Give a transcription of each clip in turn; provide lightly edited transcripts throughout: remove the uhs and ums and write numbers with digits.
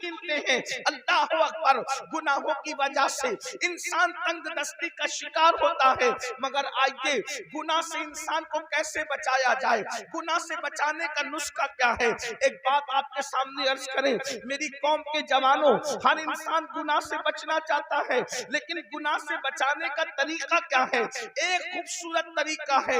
गिनते हैं। अल्लाह अकबर। गुनाहों की वजह से इंसान तंगदस्ती का शिकार होता है, मगर आइए गुनाह से इंसान को कैसे बचाया जाए, गुनाह से बचाने का नुस्खा क्या है। एक बात आपके सामने अर्ज करें, मेरी कौम के जवानों, हर इंसान गुनाह से बचना चाहता है, लेकिन गुनाह से बचाने का तरीका क्या है। एक खूबसूरत तरीका है,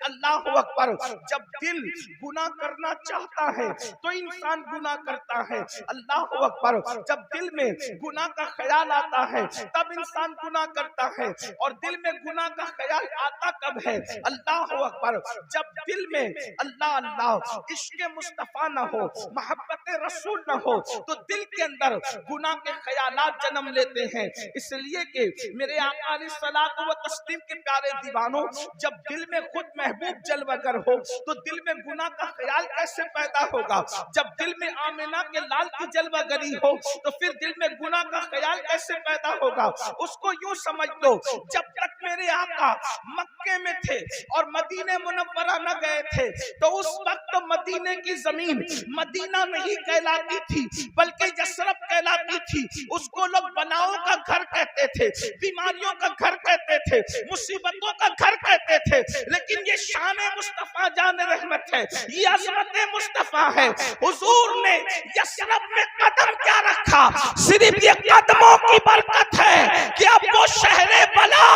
अल्लाह अकबर। जब दिल गुनाह करना चाहता है तो इंसान गुनाह करता है, अल्लाह अकबर। जब दिल में गुनाह का ख्याल आता है तब इंसान गुनाह करता है, और दिल में गुनाह का ख्याल आता कब है, अल्लाह अकबर, जब दिल में अल्लाह अल्लाह इश्क़ मुस्तफा न हो, मोहब्बत रसूल न हो, तो दिल के अंदर गुनाह के ख्यालात जन्म लेते हैं। इसलिए कि मेरे आका अलैहिस्सलातु व तस्लीम के प्यारे दीवानों, जब दिल में खुद महबूब जलवागर हो तो दिल में गुनाह का ख्याल कैसे पैदा होगा। जब दिल में आमिना के लाल की जलवागरी हो तो फिर दिल में गुनाह का ख्याल कैसे पैदा होगा। उसको यूं समझ लो, जब तक मेरे आका मक्के में थे और मदीने मुनव्वरा न गए थे तो उस वक्त तो मदीने की जमीन मदीना नहीं कहलाती थी बल्कि यसरब कहलाती थी। उसको लोग बनाओ का घर कहते थे, बीमारियों का घर कहते थे, मुसीबतों का घर कहते थे, लेकिन ये शान मुस्तफा जान रहमत है, ये अज़मत मुस्तफा है। हुजूर ने यसरब में कदम क्या रखा, सिर्फ ये कदमों की बरकत है कि अब वो शहरे बला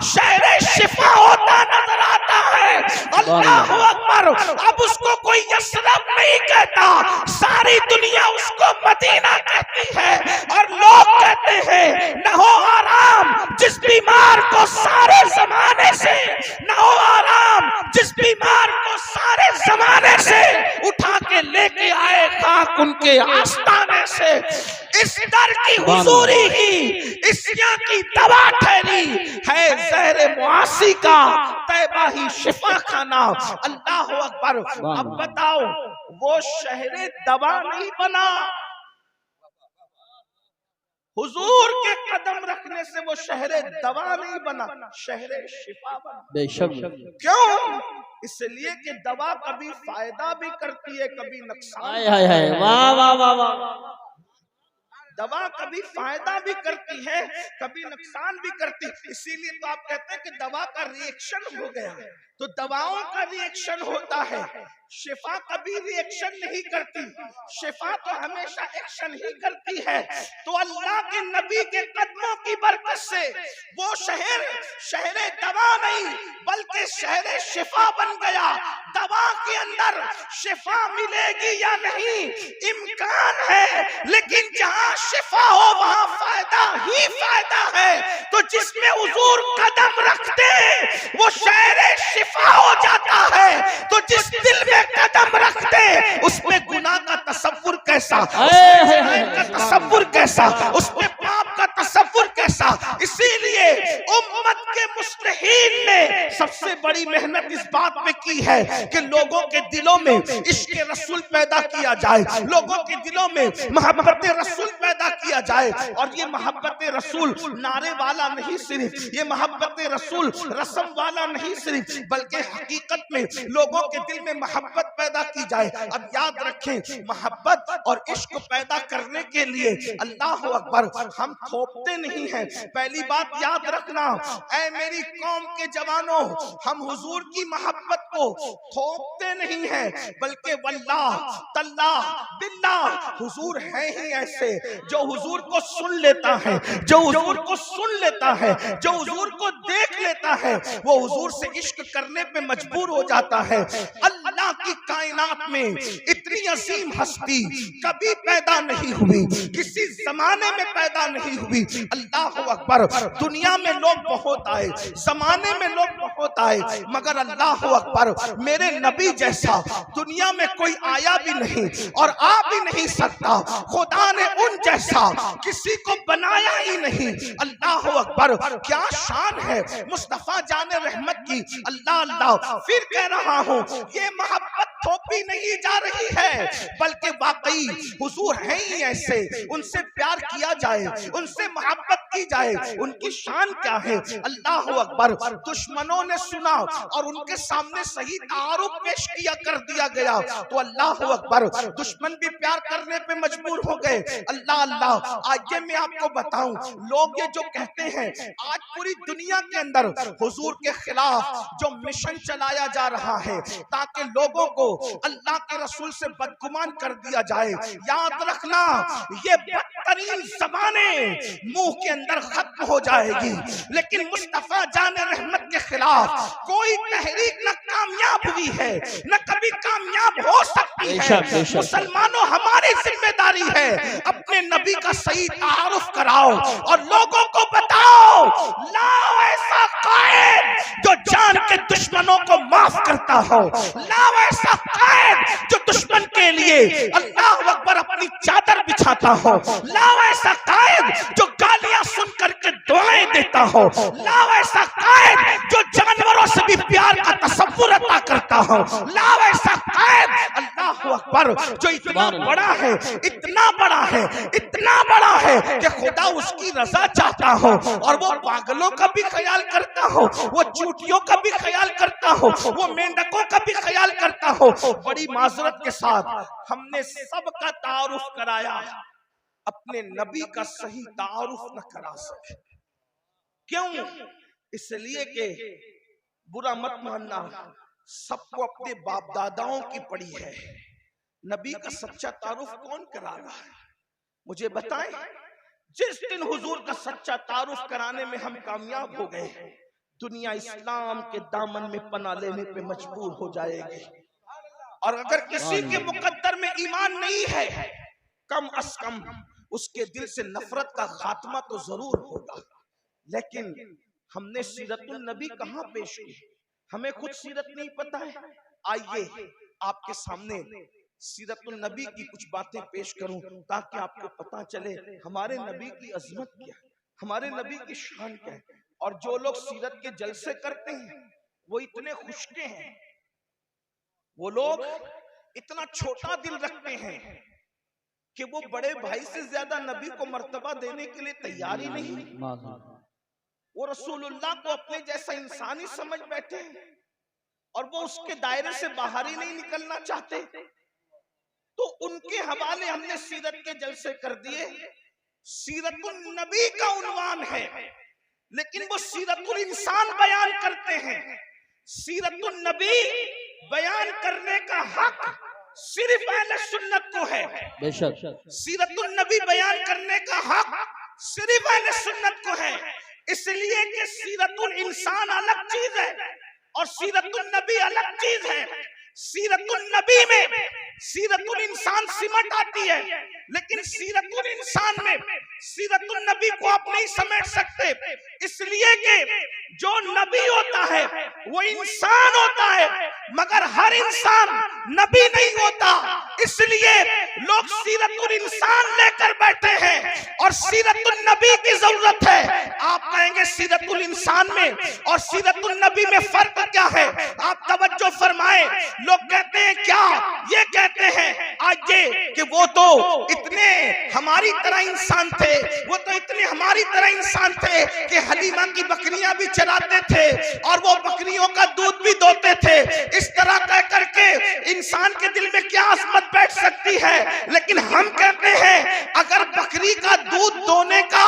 शहरे शिफा होता नजर आता है। अल्लाह अकबर। अब उसको कोई यसरब नहीं कहता, सारी दुनिया उसको मदीना कहती है, और लोग कहते हैं न हो आराम जिस बीमार को सारे जमाने से, न हो आराम जिस बीमार को सारे जमाने से उठा के लेके आए खाक उनके आस्ताने से। इस दर की हुजूरी ही इस्या की दवा ठहरी है, ज़हरे मुआसी का तैबा ही शिफा खाना। अल्लाह अकबर। अब बताओ, वो शहरे दवा नहीं बना, हुजूर के कदम रखने से वो शहरे दवा नहीं बना, शहरे शिफा बना। बेशक। क्यों? इसलिए कि दवा कभी फायदा भी करती है, कभी नुकसान। वाह वाह वाह वाह। दवा कभी फायदा भी करती है, कभी नुकसान भी करती है। इसीलिए तो आप कहते हैं कि दवा का रिएक्शन हो गया, तो दवाओं का रिएक्शन होता है, शिफा कभी रिएक्शन नहीं करती, शिफा तो हमेशा एक्शन ही करती है। तो अल्लाह के नबी के कदमों की बरकत से वो शहर शहरे दवा नहीं बल्कि शहरे शिफा बन गया। दवा के अंदर शिफा मिलेगी या नहीं इम्कान है, लेकिन जहां शिफा हो वहां फायदा ही फायदा है। तो जिसमें हुजूर कदम रखते वो शहरे शिफा हो जाता है। तो जिस दिल में कदम रखते उसमें गुनाह का तसव्वुर कैसा, उसमें का तसव्वुर कैसा, उसमें पाप का तसव्वुर कैसा। इसीलिए उम्मत के मुस्लिहीन ने सबसे बड़ी मेहनत इस बात पे की है कि लोगों के दिलों में इश्क रसूल पैदा किया जाए, लोगों के दिलों में मोहब्बत रसूल पैदा किया जाए। और ये मोहब्बत रसूल नारे वाला नहीं सिर्फ, ये मोहब्बत रसूल रस्म वाला नहीं सिर्फ, बल्कि हकीकत में लोगों के दिल में मोहब्बत पैदा की जाए। अब याद रखें, मोहब्बत और इश्क पैदा करने के लिए अल्लाह अकबर हम थोपते नहीं हैं। पहली बात याद रखना, ऐ मेरी कौम के जवानों, हम हुजूर की मोहब्बत को थोपते नहीं हैं, बल्कि वल्लाह तल्लाह बिल्लाह हुजूर है ही ऐसे जो हुजूर को सुन लेता है, जो हुजूर को सुन लेता है, जो हुजूर को देख लेता है, वो हुजूर से इश्क करने पे मजबूर हो जाता है। अल्लाह की कायनात में इतनी अजीम हस्ती कभी पैदा नहीं हुई, किसी जमाने में पैदा नहीं हुई। अल्लाह अकबर। दुनिया में लोग बहुत आए, जमाने में लोग बहुत आए, मगर अल्लाह अकबर मेरे नबी जैसा दुनिया में कोई आया भी नहीं और आ भी नहीं सकता। खुदा ने उन जैसा किसी को बनाया ही नहीं। अल्लाह अकबर। क्या शान है मुस्तफा जाने रहमत की। अल्लाह अल्लाह। फिर कह रहा हूँ, ये मोहब्बत मोहब्बत थोपी नहीं जा रही है, बल्कि वाकई हुजूर हैं ही ऐसे, उनसे प्यार किया जाए, उनसे मोहब्बत की जाए। उनकी शान क्या है? अल्लाह अकबर। दुश्मनों ने सुना और उनके सामने सही तारुफ पेश किया कर दिया गया तो अल्लाह अकबर, दुश्मन भी प्यार करने पे मजबूर हो गए। अल्लाह अल्लाह। आइए मैं आपको बताऊं, लोग ये जो कहते हैं आज पूरी दुनिया के अंदर हुजूर के खिलाफ जो मिशन चलाया जा रहा है ताकि लोगों को अल्लाह के रसूल से बदगुमान कर दिया जाए, याद रखना ये बदतरीन ज़बाने मुंह के अंदर खत्म हो जाएगी, लेकिन मुस्तफा जाने रहमत के खिलाफ कोई तहरीक न कामयाब हुई है न कभी कामयाब हो सकती है। मुसलमानों, हमारी जिम्मेदारी है अपने नबी का सही तारुफ कराओ और लोगों को बताओ, लाओ ऐसा कायद जो जान के दुश्मनों को माफ करता हो, लाओ ऐसा कायद जो दुश्मन के लिए अल्लाह अकबर अपनी चादर बिछाता हो, लाओ ऐसा कायद जो गालियां सुन करके दुआएं देता हो, लाओ ऐसा कायद जो जानवरों से भी प्यार का तसव्वुर अता करता हो, लाओ ऐसा कायद अल्लाह अकबर जो इतना बड़ा है, इतना बड़ा है, इतना बड़ा है कि खुदा उसकी रजा चाहता हो और वो पागलों का भी ख्याल करता हो, वो चूटियों का भी ख्याल करता हो, वो मेंढकों का भी ख्याल करता हो। बड़ी माजरत के साथ हमने सबका तारुफ कराया, अपने नबी का सही तारुफ न करा सके। क्यों? इसलिए कि बुरा मत मानना, सबको अपने बाप दादाओं की पड़ी है, नबी का सच्चा तारुफ कौन करा रहा है? मुझे बताएं। जिस दिन हुजूर का सच्चा तारुफ कराने में हम कामयाब हो गए, दुनिया इस्लाम के दामन में पना लेने पे मजबूर हो जाएगी। और अगर किसी के मुकद्दर में ईमान नहीं है, कम अज कम उसके दिल से नफरत का खात्मा तो जरूर होगा। लेकिन हमने सीरतुन नबी कहाँ पेश की? हमें खुद सीरत नहीं पता है। आइए आपके सामने सीरतुन नबी की कुछ बातें पेश करूं ताकि आपको पता चले हमारे नबी की अजमत क्या है, हमारे नबी की शान क्या है। और जो लोग सीरत के जलसे करते हैं वो इतने खुशके हैं, वो लोग इतना छोटा दिल रखते हैं कि वो बड़े भाई से ज्यादा नबी को मर्तबा देने के लिए तैयार ही नहीं। वो रसूलुल्लाह को अपने जैसा इंसानी समझ बैठे हैं और वो उसके दायरे से बाहर ही नहीं निकलना चाहते। तो उनके हवाले हमने सीरत के जलसे कर दिए। सीरतुन नबी का उन्वान है, लेकिन वो सीरतुल इंसान बयान करते हैं। सीरतुन नबी बयान करने का हक सिर्फ अहले सुन्नत को है। बेशक सीरतुन नबी बयान करने का हक सिर्फ अहले सुन्नत को है, इसलिए कि सीरतुल इंसान अलग चीज है और सीरतुन नबी अलग चीज है। सीरतुन नबी में सीरतुल इंसान सिमट आती है, लेकिन सीरतुल इंसान में सीरतुन नबी को आप नहीं समझ सकते, इसलिए कि जो नबी होता है वो इंसान होता है, मगर हर इंसान नबी नहीं होता। इसलिए लोग सीरतुल इंसान लेकर बैठे हैं और सीरतुल नबी की जरूरत है। आप कहेंगे सीरतुल इंसान में और सीरतुल नबी में फर्क क्या है? आप तवज्जो फरमाएं। लोग कहते हैं क्या? ये कहते हैं आज ये कि वो तो इतने हमारी तरह इंसान थे, वो तो इतने हमारी तरह इंसान थे कि हलीमा की बकरियां भी चराते थे और वो बकरियों का दूध भी दोते थे। इस तरह कह करके इंसान के दिल में क्या अजमत बैठ सकती है? लेकिन हम कहते हैं अगर बकरी का दूध दोने का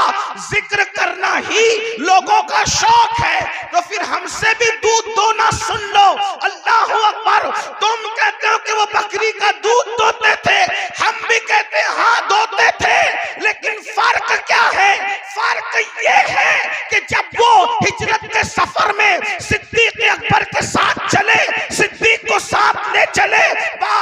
जिक्र करना ही लोगों का शौक है तो फिर हमसे भी दूध दोना सुन लो। अल्लाह अकबर। तुम कहते हो कि वो बकरी का दूध दोते थे, हम भी कहते हैं हाँ दोते थे, लेकिन फर्क क्या है? फर्क ये है कि जब वो हिजरत के सफर में सिद्दीक अकबर के साथ चले, सिद्दीक को साथ ले चले,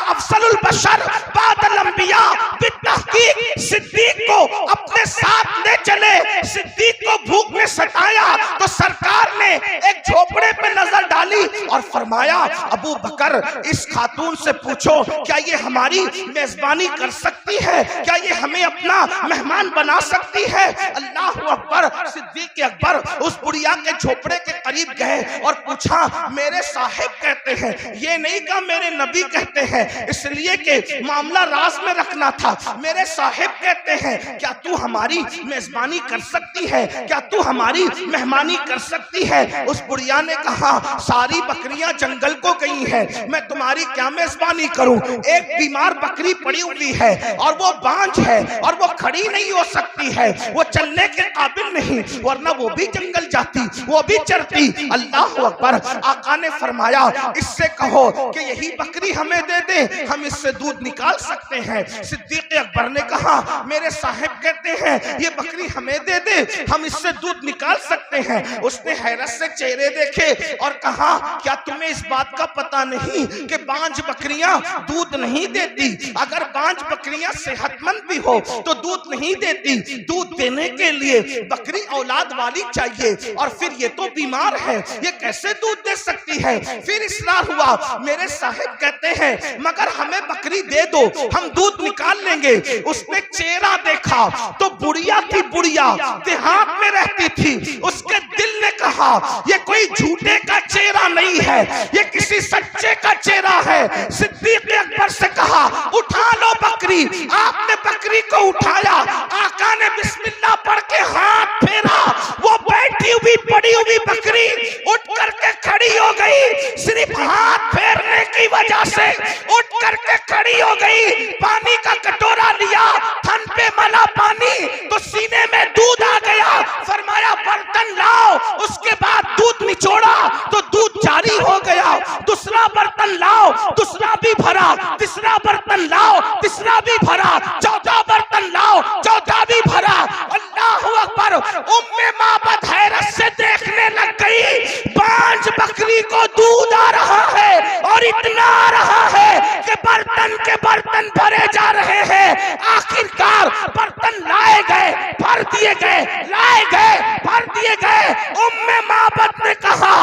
अफसलुल बशर बादल अंबिया बितहकीक सिद्दीक को अपने साथ ले चले। सिद्दीक को भूख में सताया तो सरकार ने एक झोपड़े पे नजर डाली ली और फरमाया अबू बकर इस खातून से पूछो क्या ये हमारी मेजबानी कर सकती है, क्या ये हमें अपना मेहमान बना सकती है। अल्लाह अकबर। सिद्दीक अकबर उस बुढ़िया के झोपड़े के करीब गए और पूछा मेरे साहिब कहते हैं, ये नहीं कहा मेरे नबी कहते हैं, इसलिए कि मामला राज में रखना था। मेरे साहिब कहते हैं क्या तू हमारी मेजबानी कर सकती है, क्या तू हमारी मेहमानी कर सकती है। उस बुढ़िया ने कहा सारी बकरियां जंगल को गई हैं, मैं तुम्हारी क्या मेजबानी करूं। एक बीमार बकरी पड़ी हुई है और वो बांझ है और वो खड़ी नहीं हो सकती है, वो चलने के काबिल नहीं, वरना वो भी जंगल जाती, वो भी चरती। अल्लाह अकबर। आका ने फरमाया इससे कहो कि यही बकरी हमें दे दे, हम इससे दूध निकाल सकते हैं। सिद्दीक अकबर ने कहा मेरे साहिब कहते हैं ये बकरी हमें दे दे, हम इससे दूध निकाल सकते हैं। उसने हैरत से चेहरे देखे और कहा क्या तुम्हें इस बात का पता नहीं कि बांझ बकरियां दूध नहीं देती। अगर बांझ बकरियां सेहतमंद भी हो तो दूध नहीं देती, दूध देने के लिए बकरी औलाद वाली चाहिए, और फिर ये तो बीमार है, ये कैसे दूध दे सकती है। फिर इसरार हुआ। मेरे साहिब कहते हैं मगर हमें बकरी दे दो, हम दूध निकाल लेंगे। उसने चेहरा देखा तो बुढ़िया थी, बुढ़िया देहात में रहती थी। उसके दिल ने कहा ये कोई झूठे का चेहरा नहीं है, ये किसी सच्चे का चेहरा है। सिद्दीक अकबर से कहा उठा लो बकरी। आपने बकरी को उठाया, आका ने बिस्मिल्लाह पढ़ के हाथ फेरा, वो बैठी हुई पड़ी हुई बकरी उठ करके खड़ी हो गई। सिर्फ हाथ फेरने की वजह से उठ करके खड़ी हो गई। पानी का कटोरा लिया, थन पे मला पानी तो सीने में दूध आ गया। फरमाया बर्तन लाओ, उसके बाद दूध निचोड़ा तो दूध जारी हो गया। दूसरा बर्तन लाओ, दूसरा भी भरा, तीसरा बर्तन लाओ, तीसरा भी भरा, चौथा बर्तन लाओ, चौथा भी भरा। अल्लाह अकबर। उम्मे माबद हैरत से देखने लग गई, बांझ बकरी को दूध आ रहा है और इतना आ रहा है कि बर्तन के बर्तन भरे जा रहे हैं। आखिरकार बर्तन लाए गए, भर दिए गए, लाए गए, भर दिए गए। उम्मे माबद ने कहा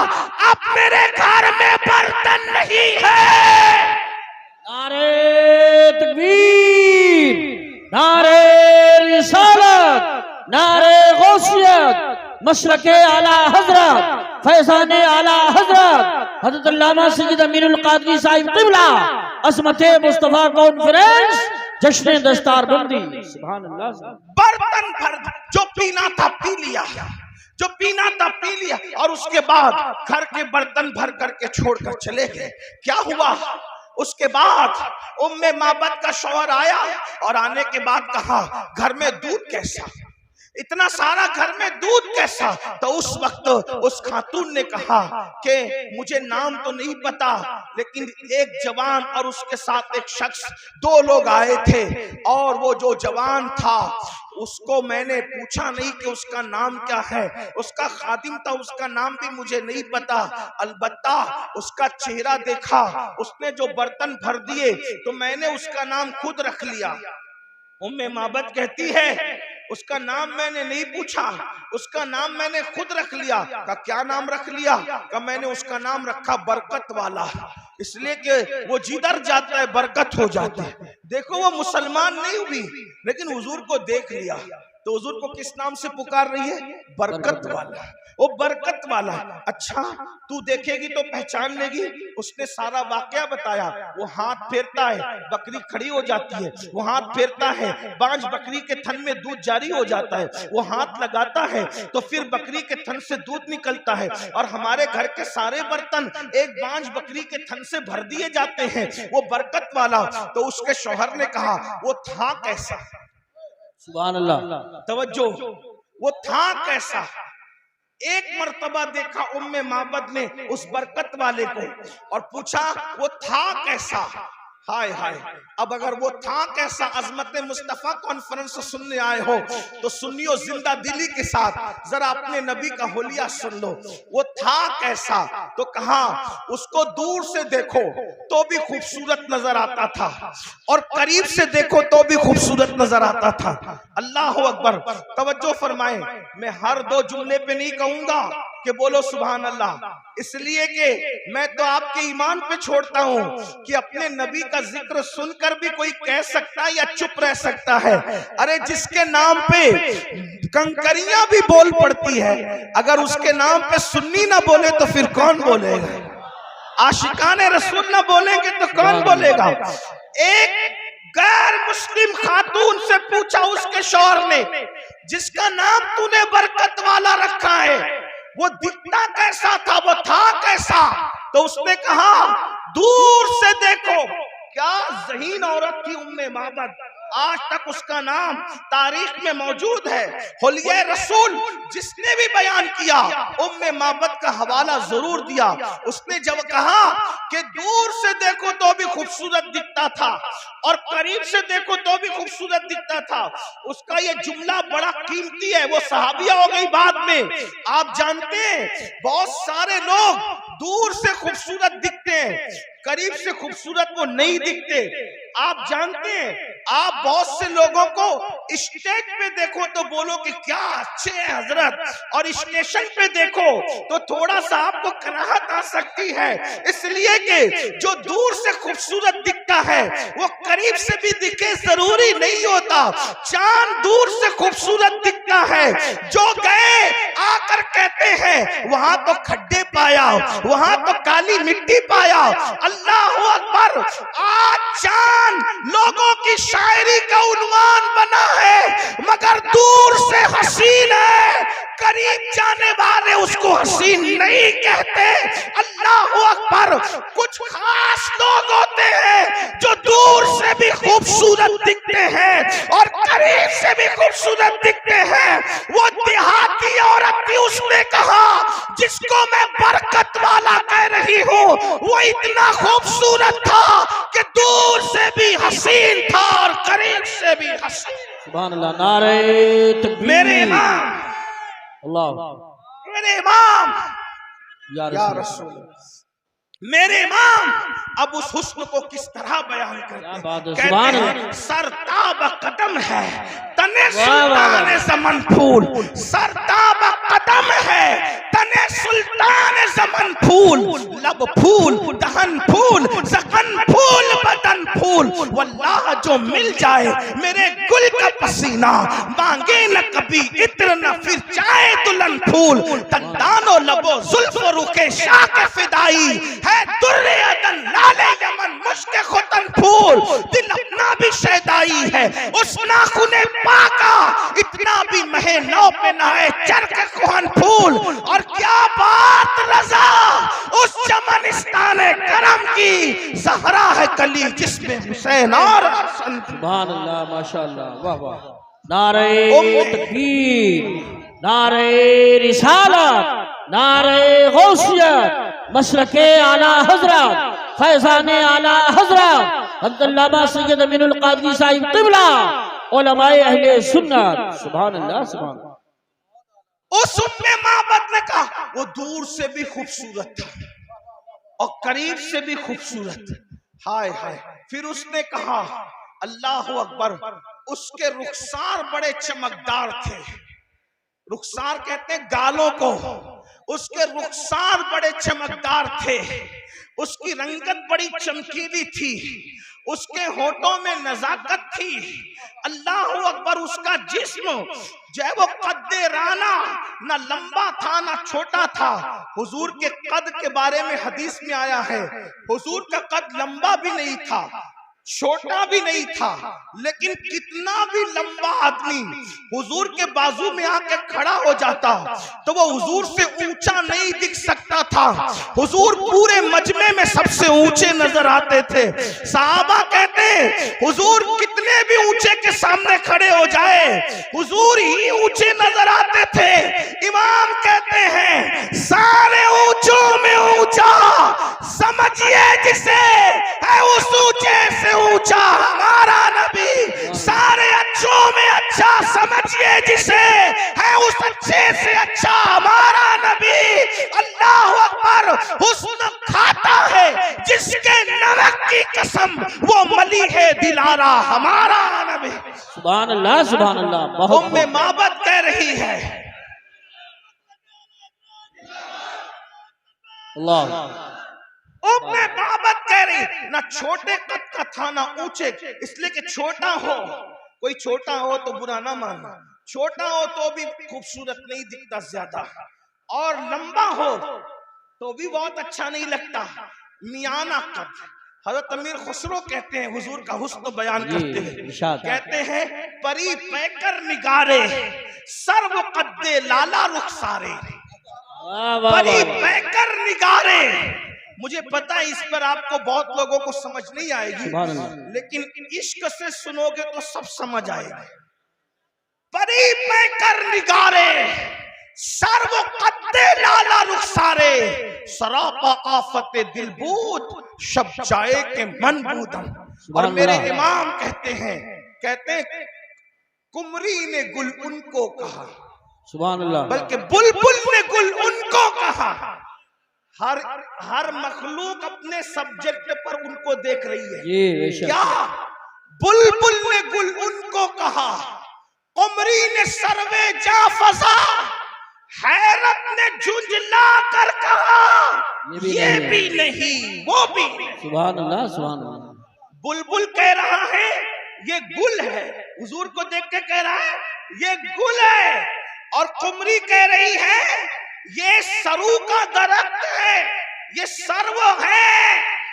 अब मेरे घर में बर्तन नहीं है। नारे तकबीर, नारे रिसालत, नारे गौसियत, मशरके आला हजरत, फैजाने आला हजरत हजरत अल्लामा सय्यद अमीनुल कादरी साहिब क़िबला, अज़मते मुस्तफा कॉन्फ्रेंस, जश्न दस्तारबंदी। सुभान अल्लाह। बर्तन भर, जो पीना था पी लिया, जो पीना था पी लिया, और उसके बाद घर के बर्तन भर करके छोड़कर चले गए। क्या हुआ उसके बाद उम्मे माबद का शौहर आया और आने के बाद कहा घर में दूध कैसा, इतना सारा घर में दूध कैसा। तो उस वक्त उस खातून ने कहा कि मुझे नाम तो नहीं पता, लेकिन एक जवान और उसके साथ एक शख्स, दो लोग आए थे, और वो जो जवान था उसको मैंने पूछा नहीं कि उसका नाम क्या है, उसका खादिम था, उसका नाम भी मुझे नहीं पता, अलबत्ता उसका चेहरा देखा, उसने जो बर्तन भर दिए तो मैंने उसका नाम खुद रख लिया। उम्मे माबद कहती है उसका नाम मैंने नहीं पूछा, उसका नाम मैंने खुद रख लिया। का क्या नाम रख लिया? का मैंने उसका नाम रखा बरकत वाला, इसलिए कि वो जिधर जाता है बरकत हो जाती है। देखो वो मुसलमान नहीं हुई, लेकिन हुजूर को देख लिया तो हुजूर को किस नाम से पुकार रही है? बरकत वाला, वो बरकत वाला। अच्छा तू देखेगी तो पहचान लेगी। उसने सारा वाकया बताया। वो हाथ फेरता है, बकरी खड़ी हो जाती है, वो हाथ फेरता है, बांझ बकरी के थन में दूध जारी हो जाता है, वो हाथ लगाता है तो फिर बकरी के थन से दूध निकलता है, और हमारे घर के सारे बर्तन एक बांझ बकरी के थन से भर दिए जाते हैं, वो बरकत वाला। तो उसके शौहर ने कहा वो था कैसा? सुभान अल्लाह। तवज्जो, वो था कैसा? एक मर्तबा देखा उम्मे माबद ने उस बरकत वाले को और पूछा वो था कैसा? हाय हाय। अब अगर वो था कैसा अजमत मुस्तफा कॉन्फ्रेंस सुनने आए हो तो सुनियो जिंदा दिली के साथ, जरा अपने नबी का होलिया सुन लो। वो था कैसा? तो कहा उसको दूर से देखो तो भी खूबसूरत नजर आता था, और करीब से देखो तो भी खूबसूरत नजर आता था। अल्लाह अकबर। तवज्जो फरमाए, मैं हर दो जुमले पे नहीं कहूंगा कि बोलो सुभान अल्लाह। इसलिए कि मैं तो आपके ईमान पे छोड़ता हूं कि अपने नबी का जिक्र सुनकर भी कोई कह सकता है या चुप रह सकता है। अरे जिसके नाम पे कंकरियां भी बोल पड़ती है, अगर उसके नाम पे सुन्नी ना बोले तो फिर कौन बोलेगा? आशिकाने रसूल ना बोलेंगे तो कौन बोलेगा? एक गैर मुस्लिम खातून से पूछा उसके शौहर ने, जिसका नाम तूने बरकत वाला रखा है, वो दिखता कैसा था, वो था कैसा? तो उसने कहा दूर से देखो। क्या ज़हीन औरत थी उम्मे माबद, आज तक उसका नाम तारीख में मौजूद है। हुलिया रसूल जिसने भी बयान किया उम्मे माबद का हवाला जरूर दिया। उसने जब कहा कि दूर से देखो तो भी खूबसूरत दिखता था और करीब से देखो तो भी खूबसूरत दिखता था, उसका ये जुमला बड़ा कीमती है। वो सहाबिया हो गई बाद में। आप जानते हैं बहुत सारे लोग दूर से खूबसूरत दिखते हैं, करीब से खूबसूरत वो नहीं दिखते। आप जानते हैं आप बहुत से लोगों को स्टेज पे देखो तो बोलो कि क्या अच्छे हैं हजरत, और स्टेशन पे देखो तो थोड़ा सा आपको कराहत आ सकती है। इसलिए कि जो दूर से खूबसूरत दिखता है वो करीब से भी दिखे जरूरी नहीं होता। चांद दूर से खूबसूरत दिखता है, जो गए आकर कहते हैं वहां तो खड्डे पाया, वहां तो काली मिट्टी पाया। अल्लाह अकबर। आज चांद लोगों की शायरी का उन्वान बना है, मगर दूर से हसीन है, करीब जाने वाले उसको हसीन नहीं कहते। अल्लाह अकबर। कुछ खास लोग होते हैं जो दूर से भी खूबसूरत दिखते हैं और करीब से भी खूबसूरत दिखते हैं। वो देहाती औरत थी, उसने कहा जिसको मैं बरकत वाला कह रही हूँ वो इतना खूबसूरत था कि दूर से भी हसीन था और करीब से भी हसीन। सुभान अल्लाह। नारे तकबीर। मेरे इमाम, अल्लाह, मेरे इमाम या या रसूल। रसूल, मेरे इमाम अब उस हुस्न को किस तरह बयान करते हैं? कहते हैं सरताब कदम है तने सुल्तान ज़मन फूल, सरताब कदम है तने सुल्तान ज़मन फूल, लब फूल दहन फूल ज़क़न फूल बदन फूल। वल्लाह जो मिल जाए मेरे गुल का पसीना, मांगे न कभी इत्र न फिर चाहे दुल्हन फूल। दंदानो लबो जुल्फ रुखे शाह के फिदाई है, दुर्रे अदन लाले यमन मुश्क खुतन फूल। दिल अपना भी शैदाई है उस नाखुने पाका, इतना भी महे नौ पे ना है चरक कुहन फूल। और क्या बात रजा उस चमनिस्तान करम की, ज़हरा है कली जिसमें हुसैन और हसन। सुभान अल्लाह, माशाअल्लाह, वाह वाह। नारे तकबीर, नारे रिसालत, नारे गौसियत, मशरके आला हजरत, फैजाने आला हजरत अब्दुल्लामा सैयद अमीनुल कादरी साहिब क़िबला, उलमाए अहले सुन्नत। सुभान अल्लाह, सुभान अल्लाह। उस उम्मे माबद ने कहा वो दूर से भी खूबसूरत था और करीब से भी खूबसूरत। हाय हाय। फिर उसने कहा अल्लाह अकबर, उसके रुखसार बड़े चमकदार थे। रुखसार कहते हैं गालों को। उसके रुखसार बड़े चमकदार थे, उसकी रंगत बड़ी चमकीली थी, उसके होठों में नजाकत थी। अल्लाह अकबर। उसका जिस्म जो है वो कद्दे राना, ना लंबा था ना छोटा था। हुजूर के कद के बारे में हदीस में आया है, हुजूर का कद लंबा भी नहीं था छोटा भी नहीं था, लेकिन कितना भी लंबा आदमी हुजूर के बाजू में आके खड़ा हो जाता तो वो हुजूर से ऊंचा नहीं दिख सकता था। हुजूर पूरे मजमे में सबसे ऊंचे नजर आते थे। सहाबा कहते हैं हुजूर कितने भी ऊंचे के सामने खड़े हो जाए हुजूर ही ऊंचे नजर आते थे। इमाम कहते हैं सारे ऊंचों में ऊंचा समझिए जिसे है उस ऊंचे से ऊंचा हमारा नबी। सारे अच्छों में अच्छा समझिए जिसे है उस अच्छे से अच्छा हमारा नबी। अल्लाह अकबर। हुस्न खाता है जिसके नमक की कसम वो मली है दिलारा हमारा नबी। सुभान अल्लाह, सुभान अल्लाह। उम्मे माबद कह रही है अल्लाह। उम्मे बाबत कह रही ना छोटे कद का था ना ऊंचे, इसलिए कि छोटा हो, कोई छोटा हो तो बुरा ना मानना, छोटा हो तो भी खूबसूरत नहीं दिखता ज्यादा, और लंबा हो तो भी बहुत अच्छा नहीं लगता। मियाना कद, हजरत अमीर खुसरो कहते हैं, हुजूर का हुस्न बयान करते हैं, कहते हैं परी पैकर निगारे सर्व कद्दे लाला रुखसारे, परी पैकर निगारे। मुझे पता है इस पर आपको बहुत लोगों को समझ नहीं आएगी, लेकिन इश्क से सुनोगे तो सब समझ आएगा। परी पैकर निगारे सर्व कद्दे लाला रुखसारे, सरापा आफते दिलबूद शब जाए के मन बूदम। और मेरे इमाम कहते हैं कुमरी ने गुल उनको कहा, सुभान अल्लाह, बल्कि बुलबुल ने गुल उनको कहा। हर मखलूक अपने सब्जेक्ट पर उनको देख रही है। क्या बुलबुल ने गुल उनको कहा, कुमरी ने सर्वे जा फजा, हैरत ने झुंझला कर कहा ये भी नहीं वो भी नहीं। सुभान अल्लाह, सुभान अल्लाह। बुलबुल कह रहा है ये गुल है, हुजूर को देख के कह रहा है ये गुल है, और कुमरी कह रही है ये सरू का दरख्त है, ये सर्व है,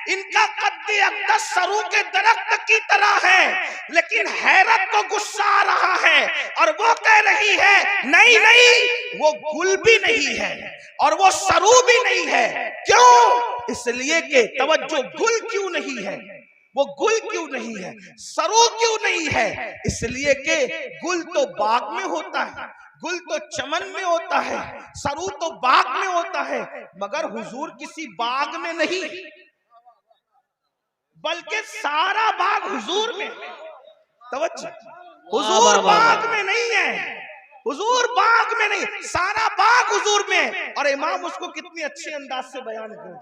इनका कद्दे अक़दस सरू के दरख्त की तरह है। लेकिन हैरत को गुस्सा आ रहा है और वो कह रही है नहीं नहीं वो गुल भी नहीं है और वो सरू भी नहीं है। क्यों? इसलिए कि तवज्जो, गुल क्यों नहीं है, वो गुल क्यों नहीं है, सरू क्यों नहीं है? इसलिए कि गुल तो बाग में होता है, गुल तो चमन में होता है, सरू तो बाग में होता है, मगर हुजूर किसी बाग में नहीं, बल्कि सारा बाग हुजूर में। तवज्जो, हुजूर बाग में नहीं है, हुजूर बाग में नहीं, सारा बाग हुजूर में। और इमाम उसको कितनी अच्छे अंदाज से बयान कर।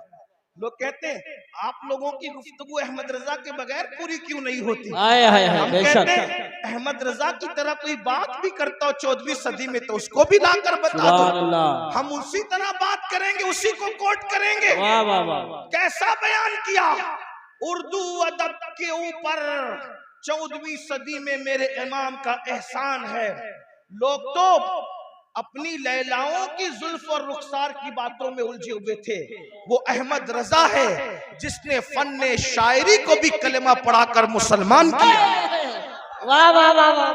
लोग कहते हैं आप लोगों की गुफ्तगू अहमद रजा के बगैर पूरी क्यों नहीं होती। हम कहते हैं अहमद रजा की तरह कोई बात भी करता हो 14वीं सदी में तो उसको भी लाकर बता दो, हम उसी तरह बात करेंगे, उसी को कोट करेंगे। वाह वाह वाह, कैसा बयान किया। उर्दू अदब के ऊपर 14वीं सदी में मेरे इमाम का एहसान है। लोग तो अपनी लैलाओं की जुल्फ और रुखसार की बातों में उलझे हुए थे। वो अहमद रजा है जिसने फन्ने शायरी को भी कलेमा पढ़ाकर मुसलमान किया। वाह वाह वाह वाह,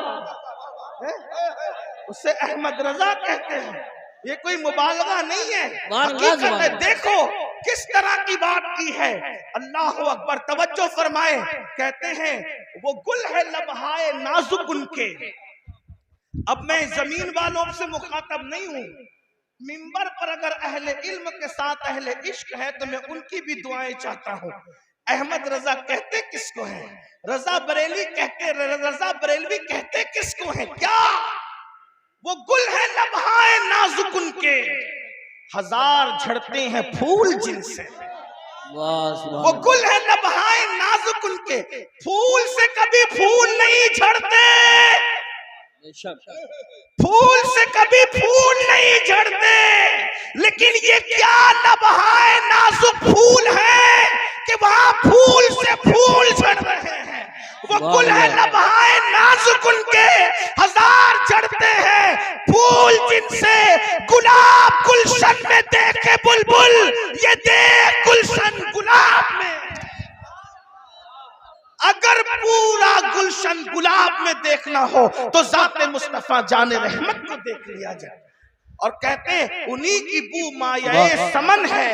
उसे अहमद रजा कहते हैं, ये कोई मुबालगा नहीं है, हकीकत है। देखो किस तरह की बात की है। अल्लाह अकबर, तवज्जो फरमाए। कहते हैं वो गुल है लबहाए नाजुक उनके। अब मैं जमीन वालों से मुखातब नहीं हूँ, मिंबर पर अगर अहले इल्म के साथ अहले इश्क है तो मैं उनकी भी दुआएं चाहता हूँ। अहमद रजा कहते किसको है? रजा बरेली कहते, रजा बरेलवी कहते किसको है? क्या वो गुल है लबहाए नाजुक उनके, हजार झड़ते हैं फूल जिनसे। वो गुल है लबहाए नाजुक उनके, फूल से कभी फूल नहीं झड़ते, फूल से कभी फूल नहीं झड़ते। लेकिन ये क्या लबहाए नाजुक फूल है कि वहां फूल से फूल झड़ रहे हैं। वो गुल है लबहाए नाजुक उनके, हजार झड़ते हैं फूल जिनसे। गुलाब गुलशन में देखे बुलबुल, ये देख गुलशन गुलाब में। अगर पूरा गुलशन गुलाब में देखना हो तो ज़ाते मुस्तफा जाने रहमत को देख लिया जाए। और कहते हैं उन्हीं की बू मायाए समन है,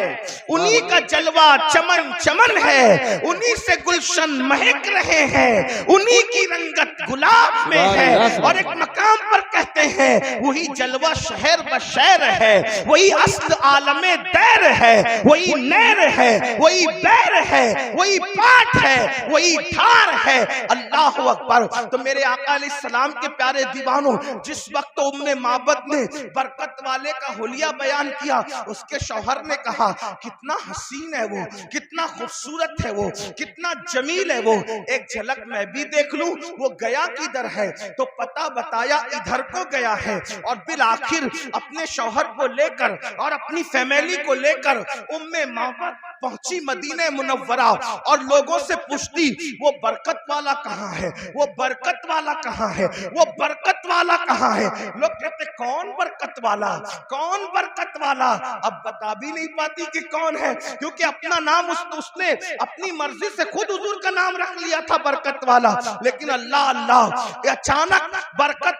उन्हीं का जलवा चमन चमन है, उन्हीं से गुलशन महक रहे हैं, उन्हीं की रंगत गुलाब में है। और एक मकाम पर कहते हैं वही जलवा शहर बशहर है, वही अस्ल आलमे दैर है, वही नैर है, वही बैर है, वही पाठ है, वही ठार है। अल्लाह अकबर। तो मेरे आका अलैहिस्सलाम के प्यारे दीवानों, जिस वक्त उम्मे माबद ने बरकत वाले का हुलिया बयान किया, उसके शौहर ने कहा कितना हसीन है वो, कितना खूबसूरत है वो, कितना जमील है वो, एक झलक मैं भी देख लूं। वो गया किधर है तो पता बताया इधर को गया है और बिल आखिर अपने शौहर को लेकर और अपनी फैमिली को लेकर उम्मे माबद पहुंची मदीने मुनव्वरा और लोगों से पूछती वो बरकत वाला कहाँ है, वो बरकत वाला कहाँ है, वो बरकत वाला कहाँ है। लोग कहते कौन बरकत वाला, कौन बरकत वाला। अब बता भी नहीं पाती कि कौन है, क्योंकि अपना नाम उसने अपनी मर्जी से खुद हुजूर का नाम रख लिया था बरकत वाला। लेकिन अल्लाह अल्लाह अचानक बरकत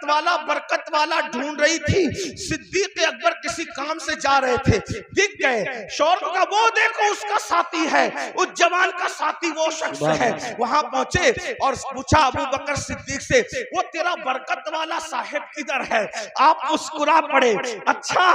वाला ढूंढ रही थी। सिद्दीक अकबर किसी काम से जा रहे थे, दिख गए, शौर का वो देखो उसका साथी है, उस जवान का साथी वो शख्स है। वहां पहुंचे और पूछा अबू बकर सिद्दीक से, वो तेरा बरकत वाला साहिब किधर है। आप मुस्कुरा पड़े, अच्छा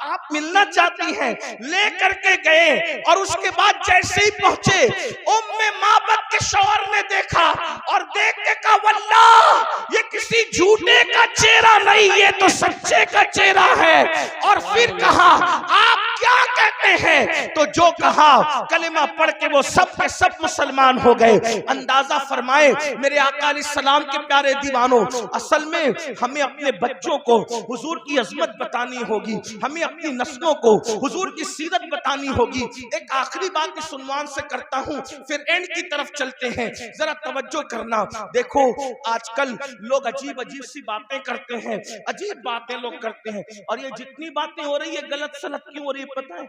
आप मिलना चाहती हैं, ले करके गए। और उसके बाद जैसे ही पहुंचे उम्मे माबद के शौहर ने देखा और देख के कहा वल्लाह ये किसी झूठे का चेहरा नहीं, ये तो सच्चे का चेहरा है। और फिर कहा आप क्या कहते हैं, तो जो कहा कलिमा पढ़ के वो सब के सब मुसलमान हो गए। अंदाजा फरमाए मेरे आका अलैहिस्सलाम के प्यारे दीवानों, असल में हमें अपने बच्चों को हुजूर की अजमत बतानी होगी, हमें अपनी नस्लों को हुजूर की सीरत बतानी होगी। एक आखिरी बात इस उन्वान से करता हूं, फिर एंड की तरफ चलते हैं, जरा तवज्जो करना। देखो आजकल लोग अजीब अजीब सी बातें करते हैं, अजीब बातें लोग करते हैं, और ये जितनी बातें हो रही है गलत सलत क्यों हो रही है पता है,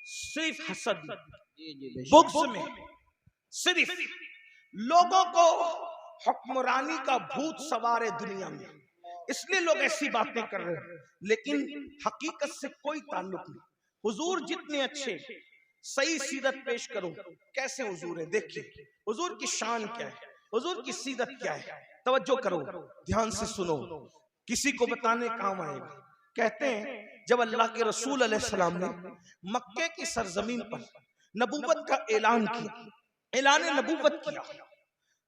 सिर्फ हसद, बुग़्ज़ में, सिर्फ लोगों को हुक्मरानी का भूत सवार है दुनिया में, इसलिए लोग ऐसी बातें कर रहे हैं, लेकिन हकीकत से कोई ताल्लुक नहीं। हुजूर जितने अच्छे, सही सीरत पेश करो, कैसे हुजूर है, देखिए हुजूर की शान क्या है, हुजूर की सीरत क्या है। तवज्जो करो, ध्यान से सुनो, किसी को बताने काम आएगा। कहते हैं जब अल्लाह के रसूल अलैहिस्सलाम ने मक्के की सरजमीन पर नबूवत का ऐलान किया, ऐलान नबूवत किया,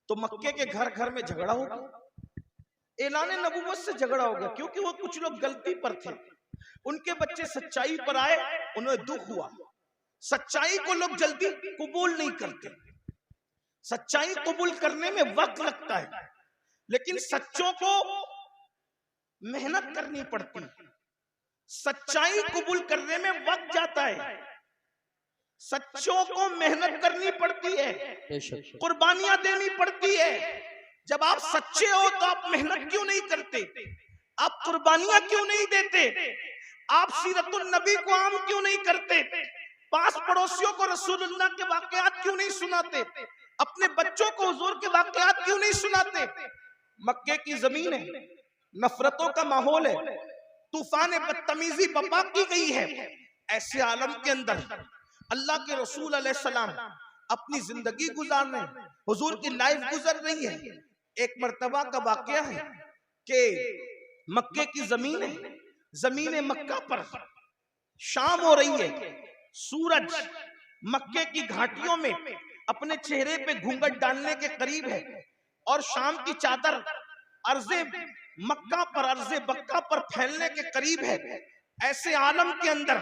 तो मक्के के घर घर में झगड़ा हो गया। ऐलान नबूवत से झगड़ा हो गया क्योंकि वो कुछ लोग गलती पर थे, उनके बच्चे सच्चाई पर आए, उन्हें दुख हुआ। सच्चाई को लोग जल्दी कबूल नहीं करते, सच्चाई कबूल करने में वक्त लगता है, लेकिन सच्चों को मेहनत करनी पड़ती, सच्चाई कबूल करने में वक्त जाता है, सच्चों को मेहनत करनी पड़ती है, कुर्बानियां देनी पड़ती है। जब आप सच्चे हो तो आप मेहनत क्यों नहीं करते, आप कुर्बानियां क्यों नहीं देते, आप सीरतुन नबी को आम क्यों नहीं करते, पास पड़ोसियों को रसूलुल्लाह के वाकयात क्यों नहीं सुनाते, अपने बच्चों को हुजूर के वाकयात क्यों नहीं सुनाते। मक्के की जमीन है, नफरतों का माहौल है, तूफान बदतमीजी बपा की गई है। ऐसे आलम के अंदर अल्लाह के रसूल अलैहिस्सलाम अपनी जिंदगी गुजार रहे हैं, हुजूर की लाइफ गुजर रही है। एक मर्तबा का वाकया है कि मक्के की जमीन है, जमीन मक्का पर शाम हो रही है, सूरज मक्के की घाटियों में अपने चेहरे पे घूंघट डालने के करीब है और शाम की चादर अर्ज़े मक्का पर, अर्ज़े बक्का पर फैलने के करीब है। ऐसे आलम के अंदर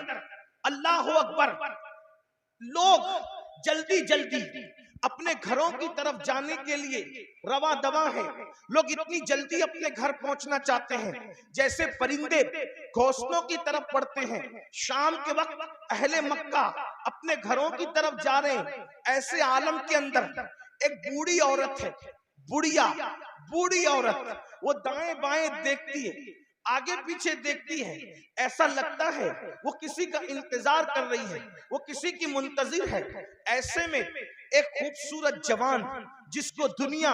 अल्लाह अकबर, लोग जल्दी जल्दी अपने घरों की तरफ जाने के लिए रवा दवा है। लोग इतनी जल्दी अपने घर पहुंचना चाहते हैं जैसे परिंदे घोंसलों की तरफ बढ़ते हैं। शाम के वक्त अहले मक्का अपने घरों की तरफ जा रहे हैं। ऐसे आलम के अंदर एक बूढ़ी औरत है, बूढ़ी औरत, वो दाएं बाएं देखती है, आगे पीछे देखती है, ऐसा लगता है वो किसी का इंतजार कर रही है, वो किसी की मुंतजिर है। ऐसे में एक खूबसूरत जवान जिसको दुनिया,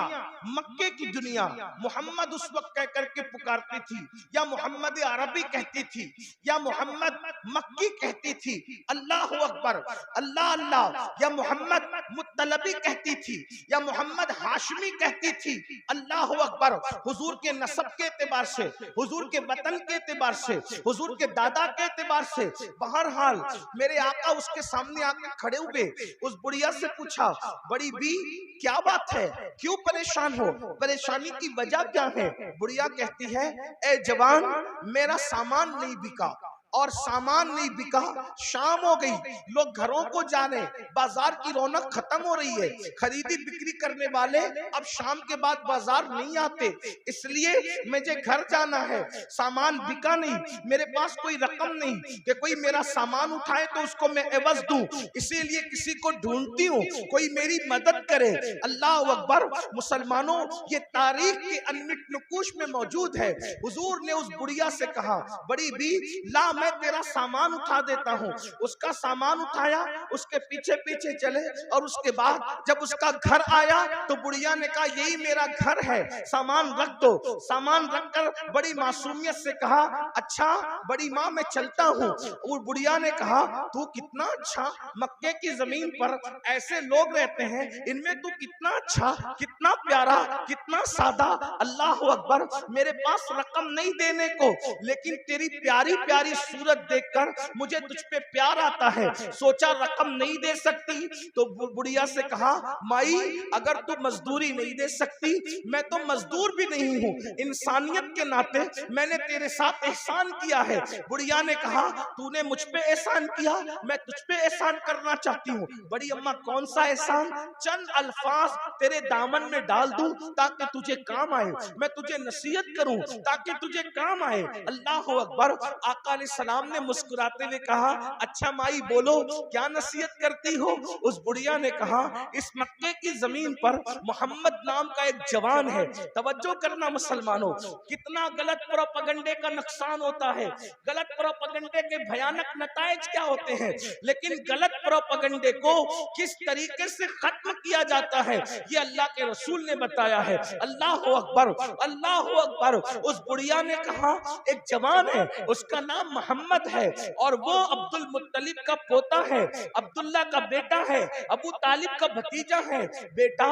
मक्के की दुनिया मोहम्मद उस वक्त कह करके पुकारती थी, या मोहम्मद अरबी कहती थी, या मोहम्मद मक्की कहती थी, अल्लाह अकबर, अल्लाह अल्लाह, या मोहम्मद मुत्तलबी कहती थी, या मोहम्मद हाशमी कहती थी, अल्लाह अकबर। हुजूर के नसब के एतबार से, हुजूर के वतन के एतबार से, हुजूर के दादा के एतबार से, बहरहाल मेरे आका उसके सामने आकर खड़े हुए। उस बुढ़िया से पूछा, बड़ी बी क्या बात है, क्यों परेशान हो, परेशानी की वजह क्या है। बुढ़िया कहती है, ए जवान, मेरा सामान नहीं बिका, और सामान नहीं बिका, शाम हो गई, लोग घरों को जाने, बाजार की रौनक खत्म हो रही है, खरीदी बिक्री करने वाले अब शाम के बाद बाजार नहीं आते, इसलिए मुझे घर जाना है, सामान बिका नहीं, मेरे पास कोई रकम नहीं कि कोई मेरा सामान उठाए तो उसको मैं एवज दूं, इसीलिए किसी को ढूंढती हूँ, कोई मेरी मदद करे। अल्लाह अकबर। मुसलमानों, ये तारीख के अनमिट नुकूश में मौजूद है। हुजूर ने उस बुढ़िया से कहा, बड़ी बी, ला मैं तेरा सामान उठा देता हूँ। उसका सामान उठाया, उसके पीछे पीछे चले, और उसके बाद जब उसका घर आया तो बुढ़िया ने कहा, यही मेरा घर है, सामान रख दो। सामान रखकर बड़ी मासूमियत से कहा, अच्छा बड़ी माँ मैं चलता हूँ। और बुढ़िया ने कहा, तू कितना अच्छा, मक्के की जमीन पर ऐसे लोग रहते हैं, इनमें तू कितना अच्छा, कितना प्यारा, कितना सादा। अल्लाह अकबर। मेरे पास रकम नहीं देने को, लेकिन तेरी प्यारी प्यारी सूरत देखकर मुझे तुझ पे प्यार आता है। सोचा रकम नहीं दे सकती तो बुढ़िया से कहा, माई अगर तू मजदूरी नहीं दे सकती, मैं तो मजदूर भी नहीं हूँ, इंसानियत के नाते मैंने तेरे साथ एहसान किया है। बुढ़िया ने कहा, तूने मुझ पे एहसान किया, मैं तुझ पे एहसान करना चाहती हूँ। बड़ी अम्मा, कौन सा एहसान? चंद अल्फाज तेरे दामन में डाल दूं ताकि तुझे काम आए, मैं तुझे नसीहत करूं ताकि तुझे काम आए। अल्लाह अकबर। आका अलैहिस्सलाम ने मुस्कुराते हुए कहा, अच्छा माई बोलो, क्या नसीहत करती हो? उस बुढ़िया ने कहा, इस मक्के की जमीन पर मोहम्मद नाम का एक जवान है। तवज्जो करना मुसलमानों, कितना गलत प्रोपेगेंडे का नुकसान होता है, गलत प्रोपेगेंडे के भयानक नताइज क्या होते हैं, लेकिन गलत प्रोपेगेंडे को किस तरीके से खत्म किया जाता है ये अल्लाह के रसूल ने बताया है। अल्लाह अकबर, अल्लाह अकबर। उस बुढ़िया ने कहा, एक जवान है, उसका नाम मोहम्मद है, और वो अब्दुल मुत्तलिब का पोता है, अब्दुल्ला का बेटा है, अबू तालिब का भतीजा है। बेटा,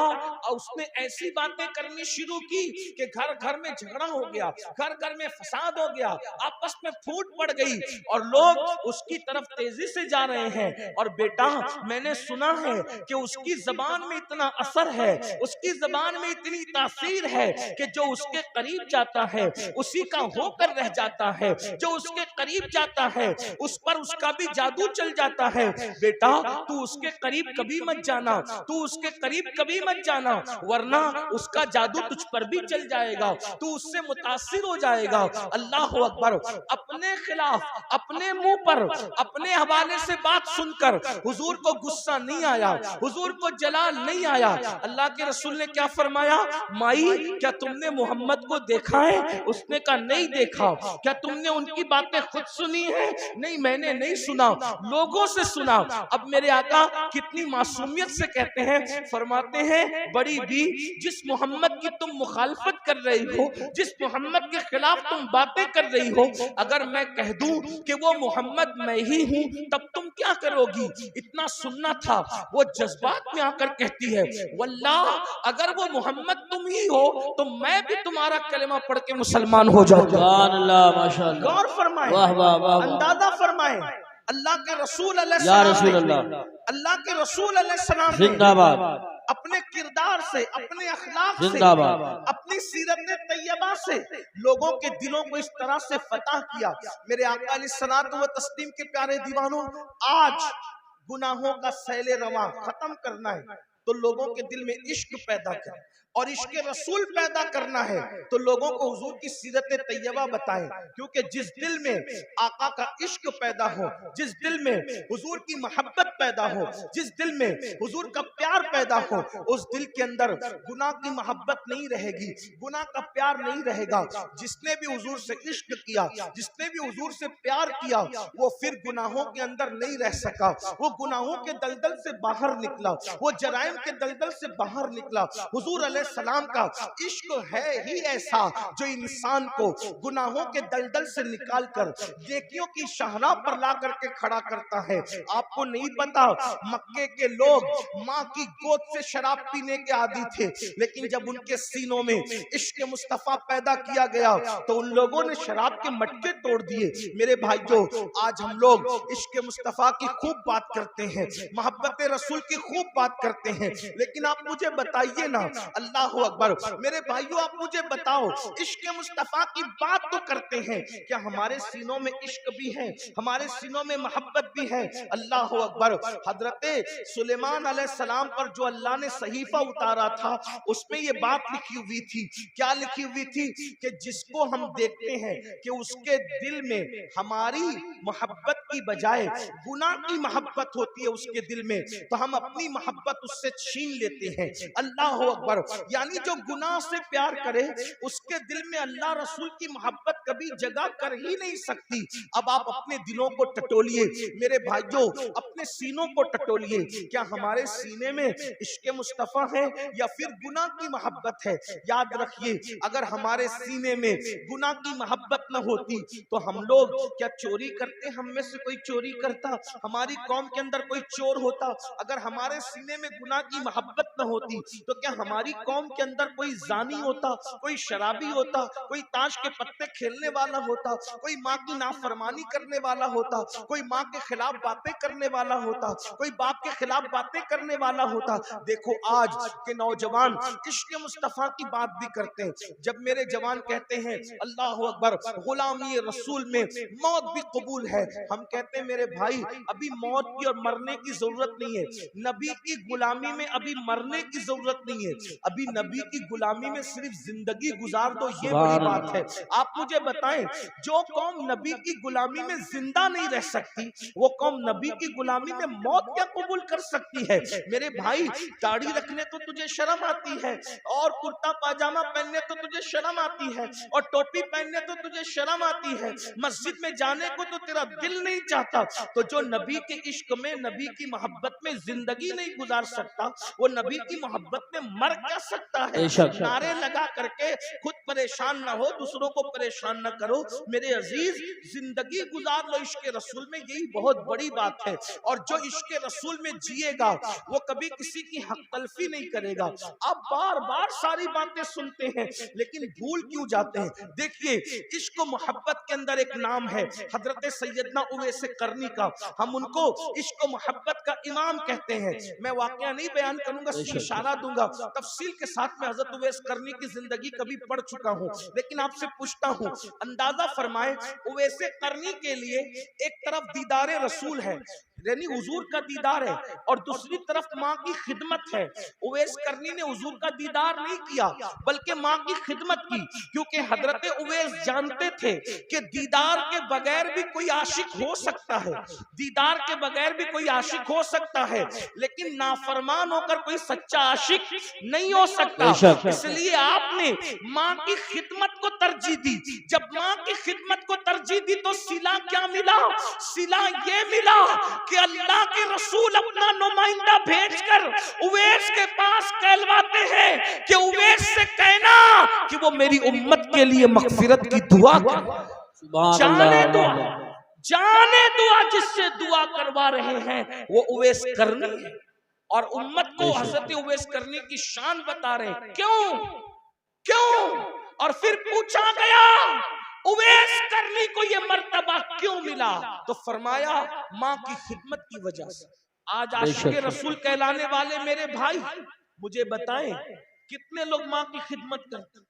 उसने ऐसी बातें करनी शुरू की कि घर घर में झगड़ा हो गया, घर घर में फसाद हो गया, आपस में फूट पड़ गई, और लोग उसकी तरफ तेजी से जा रहे हैं। और बेटा, मैंने सुना है कि उसकी जबान में इतना असर है, उसकी जबान में इतनी तासीर है कि जो उसके करीब जाता है उसी का होकर रह जाता है, जो उसके करीब जाता है उस पर उसका भी जादू चल जाता है। बेटा, तू उसके करीब कभी मत जाना, तू उसके करीब कभी मत जाना, वरना उसका जादू तुझ पर भी चल जाएगा, तू उससे मुतासिर हो जाएगा। अल्लाह अकबर। अपने खिलाफ, अपने मुंह पर, अपने हवाले से बात सुनकर हुजूर को गुस्सा नहीं आया, हुजूर को जलाल नहीं आया। अल्लाह के रसूल ने क्या फरमाया, माई क्या तुमने मोहम्मद को देखा है? उसने कहा, नहीं देखा। क्या तुमने उनकी बातें खुद सुनी है? नहीं, मैंने नहीं सुना, लोगों से सुना। अब मेरे आका कितनी मासूमियत से कहते हैं, फरमाते हैं, बड़ी बी, जिस मोहम्मद की तुम मुखालफत कर रही हो, जिस मोहम्मद के खिलाफ तुम बातें कर रही हो, अगर मैं कह दूं कि वो मोहम्मद मैं ही हूं, तब तुम क्या करोगी? इतना सुनना था। वो जज्बात में आकर कहती है, वल्लाह अगर वो मोहम्मद तुम ही हो तो मैं भी तुम्हारा कलेमा पढ़ के मुसलमान हो जाऊंगा। माशाअल्लाह। गौर फरमाए, वाह वाह वाह, अंदाजा फरमाए। अल्लाह के रसूल या रसूल अल्लाह, अल्लाह के रसूल अलैहिस्सलाम जिंदाबाद, अपने किरदार से, अपने अखलाक से, जिंदाबाद, अपनी सीरत तैयबा से लोगों के दिलों को इस तरह से फतह किया। मेरे आका अलैहिस्सलातु व तस्लीम के प्यारे दीवानों, आज गुनाहों का सैले रवा खत्म करना है तो लोगों के दिल में इश्क पैदा करें, और इश्क रसूल पैदा करना है तो लोगों को हुजूर की सीरत तैयबा बताएं। क्योंकि जिस दिल में आका का इश्क पैदा हो, जिस दिल में हुजूर की मोहब्बत पैदा हो, जिस दिल में हुजूर का प्यार पैदा हो, उस दिल के अंदर गुनाह की मोहब्बत नहीं रहेगी, गुनाह का प्यार नहीं रहेगा। जिसने भी हुजूर से इश्क किया, जिसने भी हुजूर से प्यार किया, वो फिर गुनाहों के अंदर नहीं रह सका, वो गुनाहों के दलदल से बाहर निकला, वो जराइम के दलदल से बाहर निकला। हुजूर अलैहिस्सलाम का इश्क है ही ऐसा जो इंसान को गुनाहों के दलदल से निकालकर नेकियों की शाहराह पर ला करके खड़ा करता है। आपको नहीं पता, मक्के के लोग माँ की गोद से शराब पीने के आदी थे, लेकिन जब उनके सीनों में इश्क मुस्तफा पैदा किया गया तो उन लोगों ने शराब के मटके तोड़ दिए। मेरे भाइयों, आज हम लोग इश्क मुस्तफा की खूब बात करते हैं, मोहब्बत रसूल की खूब बात करते हैं, लेकिन आप मुझे बताइए ना, अल्लाह अकबर। मेरे भाइयों, आप मुझे बताओ, इश्क मुस्तफा की बात तो करते हैं, क्या हमारे सीनों में इश्क भी है, हमारे सीनों में मोहब्बत भी है? अल्लाह अकबर। हजरते सुलेमान अलैहिस्सलाम पर जो अल्लाह ने सहीफा उतारा था, उसमें ये बात लिखी हुई थी। क्या लिखी हुई थी? कि जिसको हम देखते हैं कि उसके दिल में हमारी मोहब्बत की बजाय गुनाह की मोहब्बत होती है उसके दिल में, तो हम अपनी मोहब्बत उससे छीन लेते हैं। अल्लाह अकबर। यानी जो गुनाह से प्यार करे, उसके दिल में अल्लाह रसूल की मोहब्बत कभी जगह कर ही नहीं सकती। अब आप अपने दिलों को टटोलिए मेरे भाइयों, अपने सीनों को टटोलिए। क्या हमारे सीने में इश्क मुस्तफा है या फिर गुनाह की मोहब्बत है? याद रखिए, अगर हमारे सीने में गुनाह की मोहब्बत न होती तो हम लोग क्या चोरी करते? हम में से कोई चोरी करता? हमारी कौम के अंदर कोई चोर होता? अगर हमारे सीने में गुनाह की मोहब्बत न होती तो क्या हमारी कौम के अंदर कोई जानी होता, कोई शराबी होता, कोई ताश के पत्ते खेलने वाला होता, कोई माँ की नाफरमानी करने वाला होता, कोई माँ के खिलाफ बातें करने वाला होता, कोई बाप के खिलाफ बातें करने वाला होता? देखो, आज के नौजवान इश्क मुस्तफा की बात भी करते हैं। जब मेरे जवान कहते हैं अल्लाह अकबर, गुलामी रसूल में मौत भी कबूल है, हम कहते हैं मेरे भाई, अभी मौत की और मरने की जरूरत नहीं है। नबी की गुलामी में अभी मरने की जरूरत नहीं है, अभी नबी की गुलामी में सिर्फ जिंदगी गुजार दो, ये बड़ी सुभान बात है। अल्लाह। आप मुझे बताएं, जो कौम नबी की गुलामी में जिंदा नहीं रह सकती, वो कौम नबी की गुलामी में मौत क्या कबूल कर सकती है? मेरे भाई, दाढ़ी रखने तो तुझे शर्म आती है, और कुर्ता पाजामा पहनने तो तुझे शर्म आती है, और टोपी पहनने तो तुझे शर्म आती है, मस्जिद में जाने को तो तेरा दिल नहीं चाहता, तो जो नबी के इश्क में, नबी की मोहब्बत में जिंदगी नहीं गुजार सकता, वो नबी की मोहब्बत में मर क्या सकता है? बेशक। नारे लगा करके खुद परेशान ना हो, दूसरों को परेशान ना करो। मेरे अजीज, जिंदगी गुजार लो इश्क रसूल में, यही बहुत बड़ी बात है। और जो इश्क रसूल में जिएगा, वो कभी किसी की हक तलफी नहीं करेगा। आप बार बार सारी बातें सुनते हैं, लेकिन भूल क्यों जाते हैं? देखिए, इश्क मोहब्बत के अंदर एक नाम है हजरत सैयदना उवैस करनी का। हम उनको इश्क मोहब्बत का इमाम कहते हैं। मैं वाकया नहीं बयान करूंगा, सिर्फ इशारा दूंगा। तफसील के साथ में हजरत उवैस करनी की जिंदगी कभी पढ़ चुका हूं, लेकिन आपसे पूछता हूं, अंदाजा फरमाए, उवैस करनी के लिए एक तरफ दीदारे रसूल है, यानी हुजूर का दीदार है, और दूसरी तरफ माँ की खिदमत है। उवैस करनी ने हुजूर का दीदार नहीं किया, बल्कि माँ की खिदमत की, क्योंकि हजरत उवैस जानते थे कि दीदार के बगैर भी कोई आशिक हो सकता है, दीदार के बगैर भी कोई आशिक हो सकता है, लेकिन नाफरमान होकर कोई सच्चा आशिक नहीं हो सकता। इसलिए आपने माँ की खिदमत को तरजीह दी। जब माँ की खिदमत को तरजीह दी तो सिला क्या मिला? सिला ये मिला कि अल्लाह के रसूल अपना नुमाइंदा भेजकर उवैस के पास कहलवाते हैं कि उवैस से कहना कि वो मेरी उम्मत के लिए मगफिरत की दुआ करे। जाने दुआ जिससे दुआ करवा रहे हैं वो उवैस करनी है, और उम्मत को हजरत उवैस करनी की शान बता रहे हैं। क्यों? और फिर पूछा गया, उवैस करनी को ये मर्तबा क्यों मिला? तो फरमाया, माँ की खिदमत की वजह से। आज आशिक रसूल कहलाने वाले मेरे भाई, मुझे बताएं, कितने लोग माँ की खिदमत करते?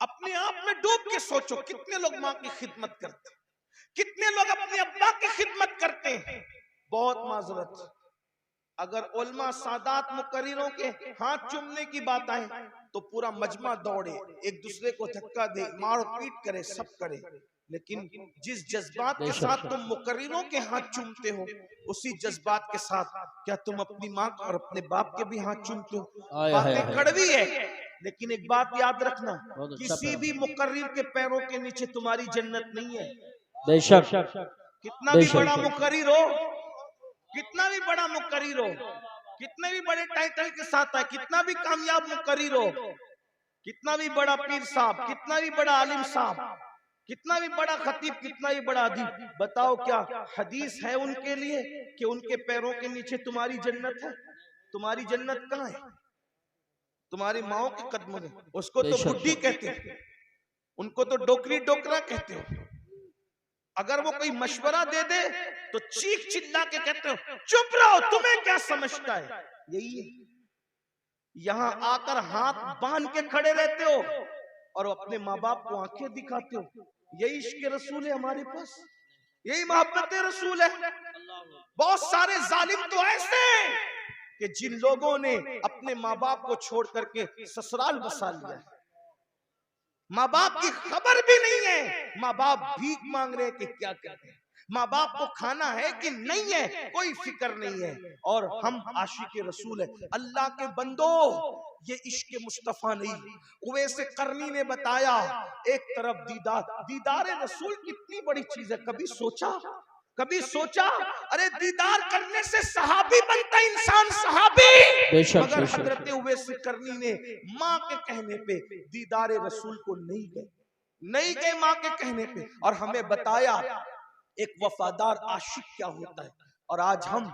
अपने आप में डूब के सोचो, कितने लोग माँ की खिदमत करते? कितने लोग अपने अब्बा की खिदमत करते हैं? बहुत माजरत, अगर उलमा सादात मुकर्रिरों के हाथ चूमने की बात आए तो पूरा मजमा दौड़े, एक दूसरे को धक्का दे, मार पीट करे, सब करे, लेकिन जिस जज्बात के साथ तुम मुकर्रिरों के हाथ चूमते हो, उसी जज्बात के साथ क्या तुम अपनी माँ और अपने बाप के भी हाथ चूमते हो? बातें कड़वी है, लेकिन एक बात याद रखना, किसी भी मुकर्रिर के पैरों के नीचे तुम्हारी जन्नत नहीं है। बेशक। कितना भी बड़ा मुकर्रिर हो, कितना भी बड़ा मुकर्रिर हो, कितने भी बड़े टाइटल के साथ है, कितना भी कामयाब मुकर्रिर हो, कितना भी बड़ा पीर साहब, कितना भी बड़ा आलिम साहब, कितना भी बड़ा खतीब, कितना भी बड़ा अदीब, बताओ क्या हदीस है उनके लिए कि उनके पैरों के नीचे तुम्हारी जन्नत है? तुम्हारी जन्नत कहाँ है? तुम्हारी माओ के कदमों में। उसको तो बुड्ढी कहते हैं, उनको तो डोकरी डोकरा कहते हो। अगर वो कोई मशवरा दे दे तो चीख चिल्ला के कहते हो, चुप रहो, तुम्हें क्या समझता है? यही है। यहाँ आकर हाथ बांध के खड़े रहते हो और अपने माँ बाप को आंखें दिखाते हो। यही इश्क रसूल है हमारे पास, यही मोहब्बत रसूल है। बहुत सारे जालिम तो ऐसे हैं कि जिन लोगों ने अपने माँ बाप को छोड़ करके ससुराल बसा लिया है, माँ बाप की खबर भी नहीं है, माँ बाप भीख मांग रहे हैं कि क्या करें, माँ बाप को खाना है कि नहीं है कोई फिक्र नहीं है। और हम आशिक रसूल है। अल्लाह के बंदो, ये इश्क मुस्तफा नहीं, उवैसे करनी ने बताया एक तरफ दीदार, दीदार रसूल कितनी बड़ी चीज है। कभी सोचा अरे दीदार करने से सहाबी बनता इंसान, सहाबी। मगर हजरत उवैस करनी ने माँ के कहने पे दीदार रसूल को नहीं गए माँ के कहने पे, और हमें बताया एक वफादार आशिक क्या होता है। और आज हम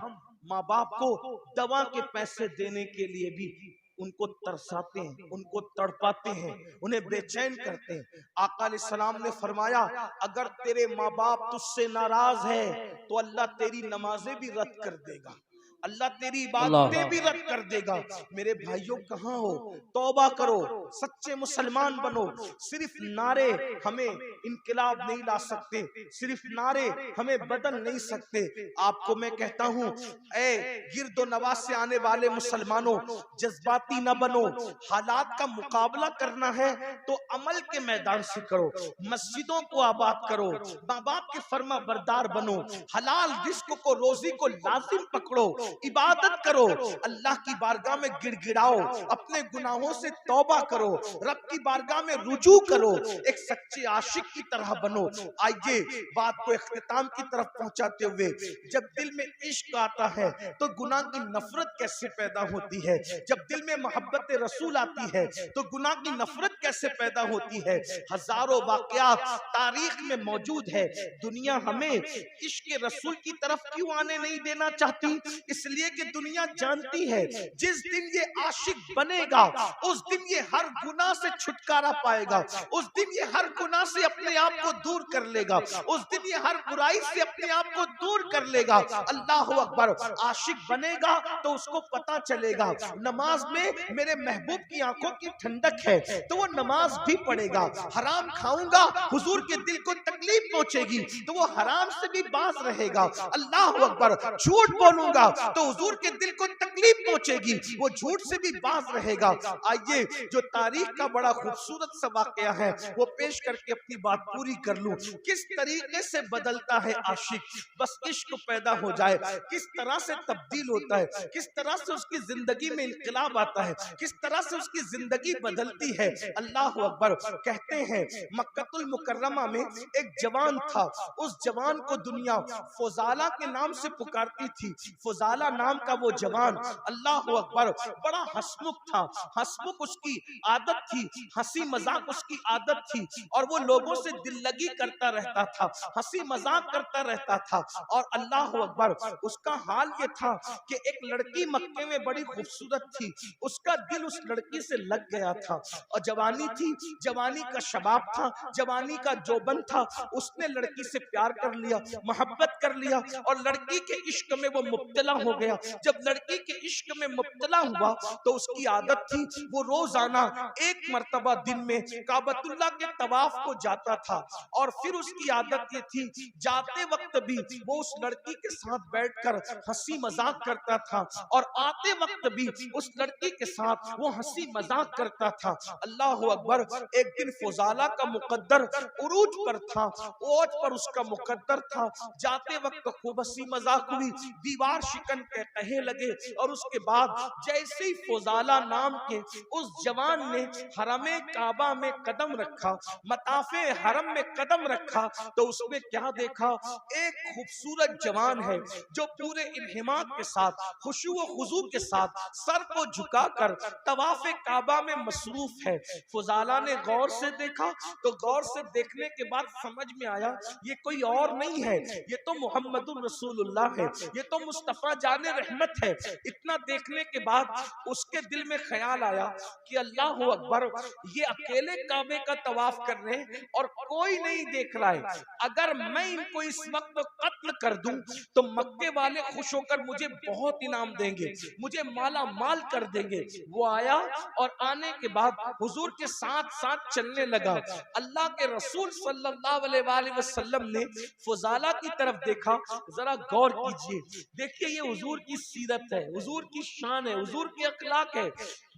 माँ बाप को दवा के पैसे देने के लिए भी उनको तरसाते हैं, उनको तड़पाते हैं, उन्हें बेचैन करते हैं। आका अलैहिस्सलाम ने फरमाया अगर तेरे माँ बाप तुझसे नाराज है तो अल्लाह तेरी नमाजें भी रद्द कर देगा, अल्लाह तेरी इबादतें भी रद्द कर देगा। मेरे भाइयों कहाँ हो? तौबा करो, सच्चे मुसलमान बनो। सिर्फ नारे हमें इनकलाब नहीं ला सकते, सिर्फ नारे हमें बदल नहीं सकते। आपको मैं कहता हूँ ए गिरदो नवाज से आने वाले मुसलमानों, जज्बाती न बनो। हालात का मुकाबला करना है तो अमल के मैदान से करो, मस्जिदों को आबाद करो, माँ बाप के फर्मा बरदार बनो, हलाल रिस्क को रोजी को लाजिम पकड़ो, इबादत करो, अल्लाह की बारगाह में गिड़गिड़ाओ, अपने गुनाहों से तौबा करो, रब की बारगाह में रुजू करो, एक सच्चे आशिक की तरह बनो। आइए बात को इख्तिताम की तरफ पहुंचाते हुए, जब दिल में इश्क आता है तो गुनाह की नफरत कैसे पैदा होती है, जब दिल में मोहब्बत रसूल आती है तो गुनाह की नफरत कैसे पैदा होती है। हजारों वाकयात तारीख में मौजूद है। दुनिया हमें इश्क रसूल की तरफ क्यों आने नहीं देना चाहती? इसलिए कि दुनिया जानती है जिस दिन ये आशिक बनेगा उस दिन ये हर गुनाह से छुटकारा पाएगा, उस दिन ये हर गुनाह से अपने आप को दूर कर लेगा, उस दिन ये हर बुराई से अपने आप को दूर कर लेगा। अल्लाह अकबर। आशिक बनेगा तो उसको पता चलेगा नमाज में मेरे महबूब की आंखों की ठंडक है तो वो नमाज भी पढ़ेगा। हराम खाऊंगा हुजूर के दिल को तकलीफ पहुंचेगी तो वो हराम से भी बाज रहेगा। अल्लाह अकबर। झूठ बोलूंगा तो हुजूर के दिल को तकलीफ पहुंचेगी, वो झूठ से भी बाज रहेगा। आइए जो तारीख का बड़ा खूबसूरत सा वाकया है वो पेश करके अपनी बात पूरी कर लूं। किस तरीके से बदलता है आशिक, बस इश्क पैदा हो जाए, किस तरह से तब्दील होता है, किस तरह से उसकी जिंदगी में इनकलाब आता है, किस तरह से उसकी जिंदगी बदलती है। अल्लाह अकबर। कहते हैं मक्कतुल मुकर्रमा में एक जवान था, उस जवान को दुनिया फुजाला के नाम से पुकारती थी। फुजाला नाम का वो जवान, अल्लाह अकबर, बड़ा हंसमुख था। हंसमुख उसकी आदत थी, हंसी मजाक उसकी आदत थी, और वो लोगों से दिल लगी करता रहता था, हंसी मजाक करता रहता था। और अल्लाह अकबर, उसका हाल ये था कि एक लड़की मक्के में बड़ी खूबसूरत थी, उसका दिल उस लड़की से लग गया था। और जवानी थी, जवानी का शबाब था, जवानी का जोबन था, उसने लड़की से प्यार कर लिया, मोहब्बत कर लिया और लड़की के इश्क में वो मुब्तला हो गया। जब लड़की के इश्क में मुब्तला हुआ तो उसकी आदत थी वो रोजाना एक मर्तबा दिन में काबतुल्लाह के तवाफ को जाता था, और फिर उसकी आदत ये थी जाते वक्त भी वो उस लड़की के साथ बैठकर हंसी मजाक करता था, और आते वक्त भी उस लड़की के साथ वो हंसी मजाक करता था। अल्लाह अकबर। एक दिन फुजाला का मुकद्दर उरूज पर था, ओज पर उसका मुकद्दर था। जाते वक्त खूब हंसी मजाक हुई, दीवार शिकन के कहे लगे, और उसके बाद जैसे ही फुजाला नाम के उस जवान ने हरमे काबा में कदम रखा, मताफे हरम में कदम रखा, तो उसने क्या देखा? एक खूबसूरत जवान है जो पूरे इन्हिमाक के साथ, खुशू व खुजू के साथ सर को झुकाकर तवाफे काबा में मसरूफ है। फुजाला ने गौर से देखा, तो गौर से देखने के बाद समझ में आया ये कोई और नहीं है, ये तो मुहम्मदुर रसूलुल्लाह है, ये तो मुस्तफा जाने रहमत है। इतना देखने के बाद उसके दिल में ख्याल आया कि अल्लाह अकबर, ये अकेले काबे का तवाफ कर रहे हैं और कोई नहीं देख रहा है। अगर मैं इनको इस वक्त कत्ल कर दूं तो मक्के वाले खुश होकर मुझे बहुत इनाम देंगे, मुझे माला माल कर देंगे। वो आया और आने के बाद हुजूर के साथ साथ चलने लगा। अल्लाह के रसूल सल्लल्लाहु अलैहि वसल्लम ने फुजाला की तरफ देखा। जरा गौर कीजिए, देखिए ये हुजूर की सीरत है, हुजूर की शान है, हुजूर की अखलाक है।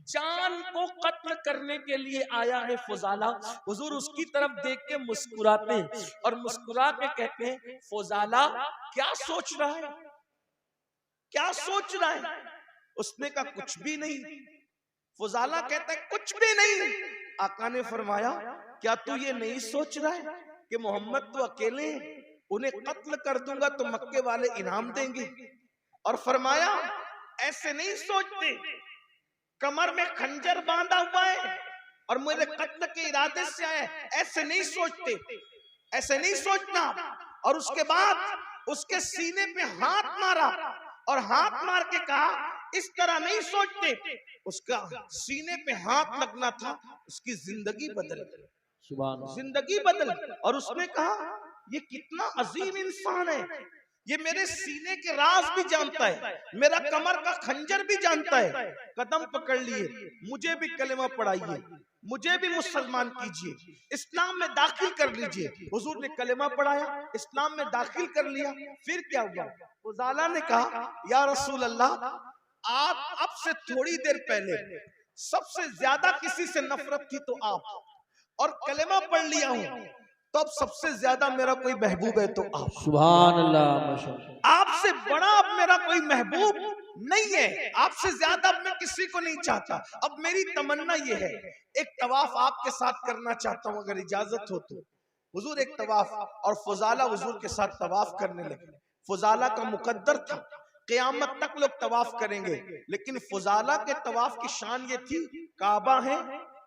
जान को कत्ल करने के लिए आया है फुजाला। हुजूर उसकी तरफ देख के मुस्कुराते हैं और मुस्कुरा के कहते हैं, फुजाला क्या सोच रहा है, क्या सोच रहा है? उसने कहा कुछ भी नहीं। फुजाला कहता है कुछ भी नहीं। आका ने फरमाया, क्या तू ये नहीं सोच रहा है कि मोहम्मद तो अकेले हैं, उन्हें कत्ल कर दूंगा तो मक्के वाले इनाम देंगे? और फरमाया ऐसे नहीं सोचते, कमर में खंजर बांधा हुआ है और मेरे कत्ल के इरादे से आए, ऐसे नहीं सोचते, ऐसे नहीं सोचना। और उसके बाद उसके सीने पे हाथ मारा और हाथ मार के कहा, इस तरह नहीं सोचते। उसका सीने पे हाथ लगना था, उसकी जिंदगी बदल गई, सुभान अल्लाह। जिंदगी बदल। और उसने कहा, ये कितना अजीम इंसान है, ये मेरे सीने के राज भी जानता है, मेरा कमर का खंजर भी जानता है। कदम पकड़ लिए, मुझे भी कलेमा पढ़ाइए, मुझे भी मुसलमान कीजिए, इस्लाम में दाखिल कर लीजिए। हुजूर ने कलेमा पढ़ाया, इस्लाम में दाखिल कर लिया। फिर क्या हुआ? फुजाला ने कहा, या रसूल अल्लाह, आप अब से थोड़ी देर पहले सबसे ज्यादा किसी से नफरत थी तो आप, और कलेमा पढ़ लिया हूं तो अब सबसे ज्यादा मेरा कोई महबूब है तो आप। सुभान अल्लाह, माशाअल्लाह। आपसे बड़ा अब मेरा कोई महबूब नहीं है, आपसे ज्यादा अब मैं किसी को नहीं चाहता। अब मेरी तमन्ना ये है, एक तवाफ आपके साथ करना चाहता हूं, अगर इजाजत हो तो। हुजूर एक तवाफ, और फुजाला हुजूर के साथ तवाफ करने लगे। फुजाला का मुकद्दर था, क़यामत तक लोग तवाफ करेंगे, लेकिन फुजाला के तवाफ की शान ये थी, काबा है,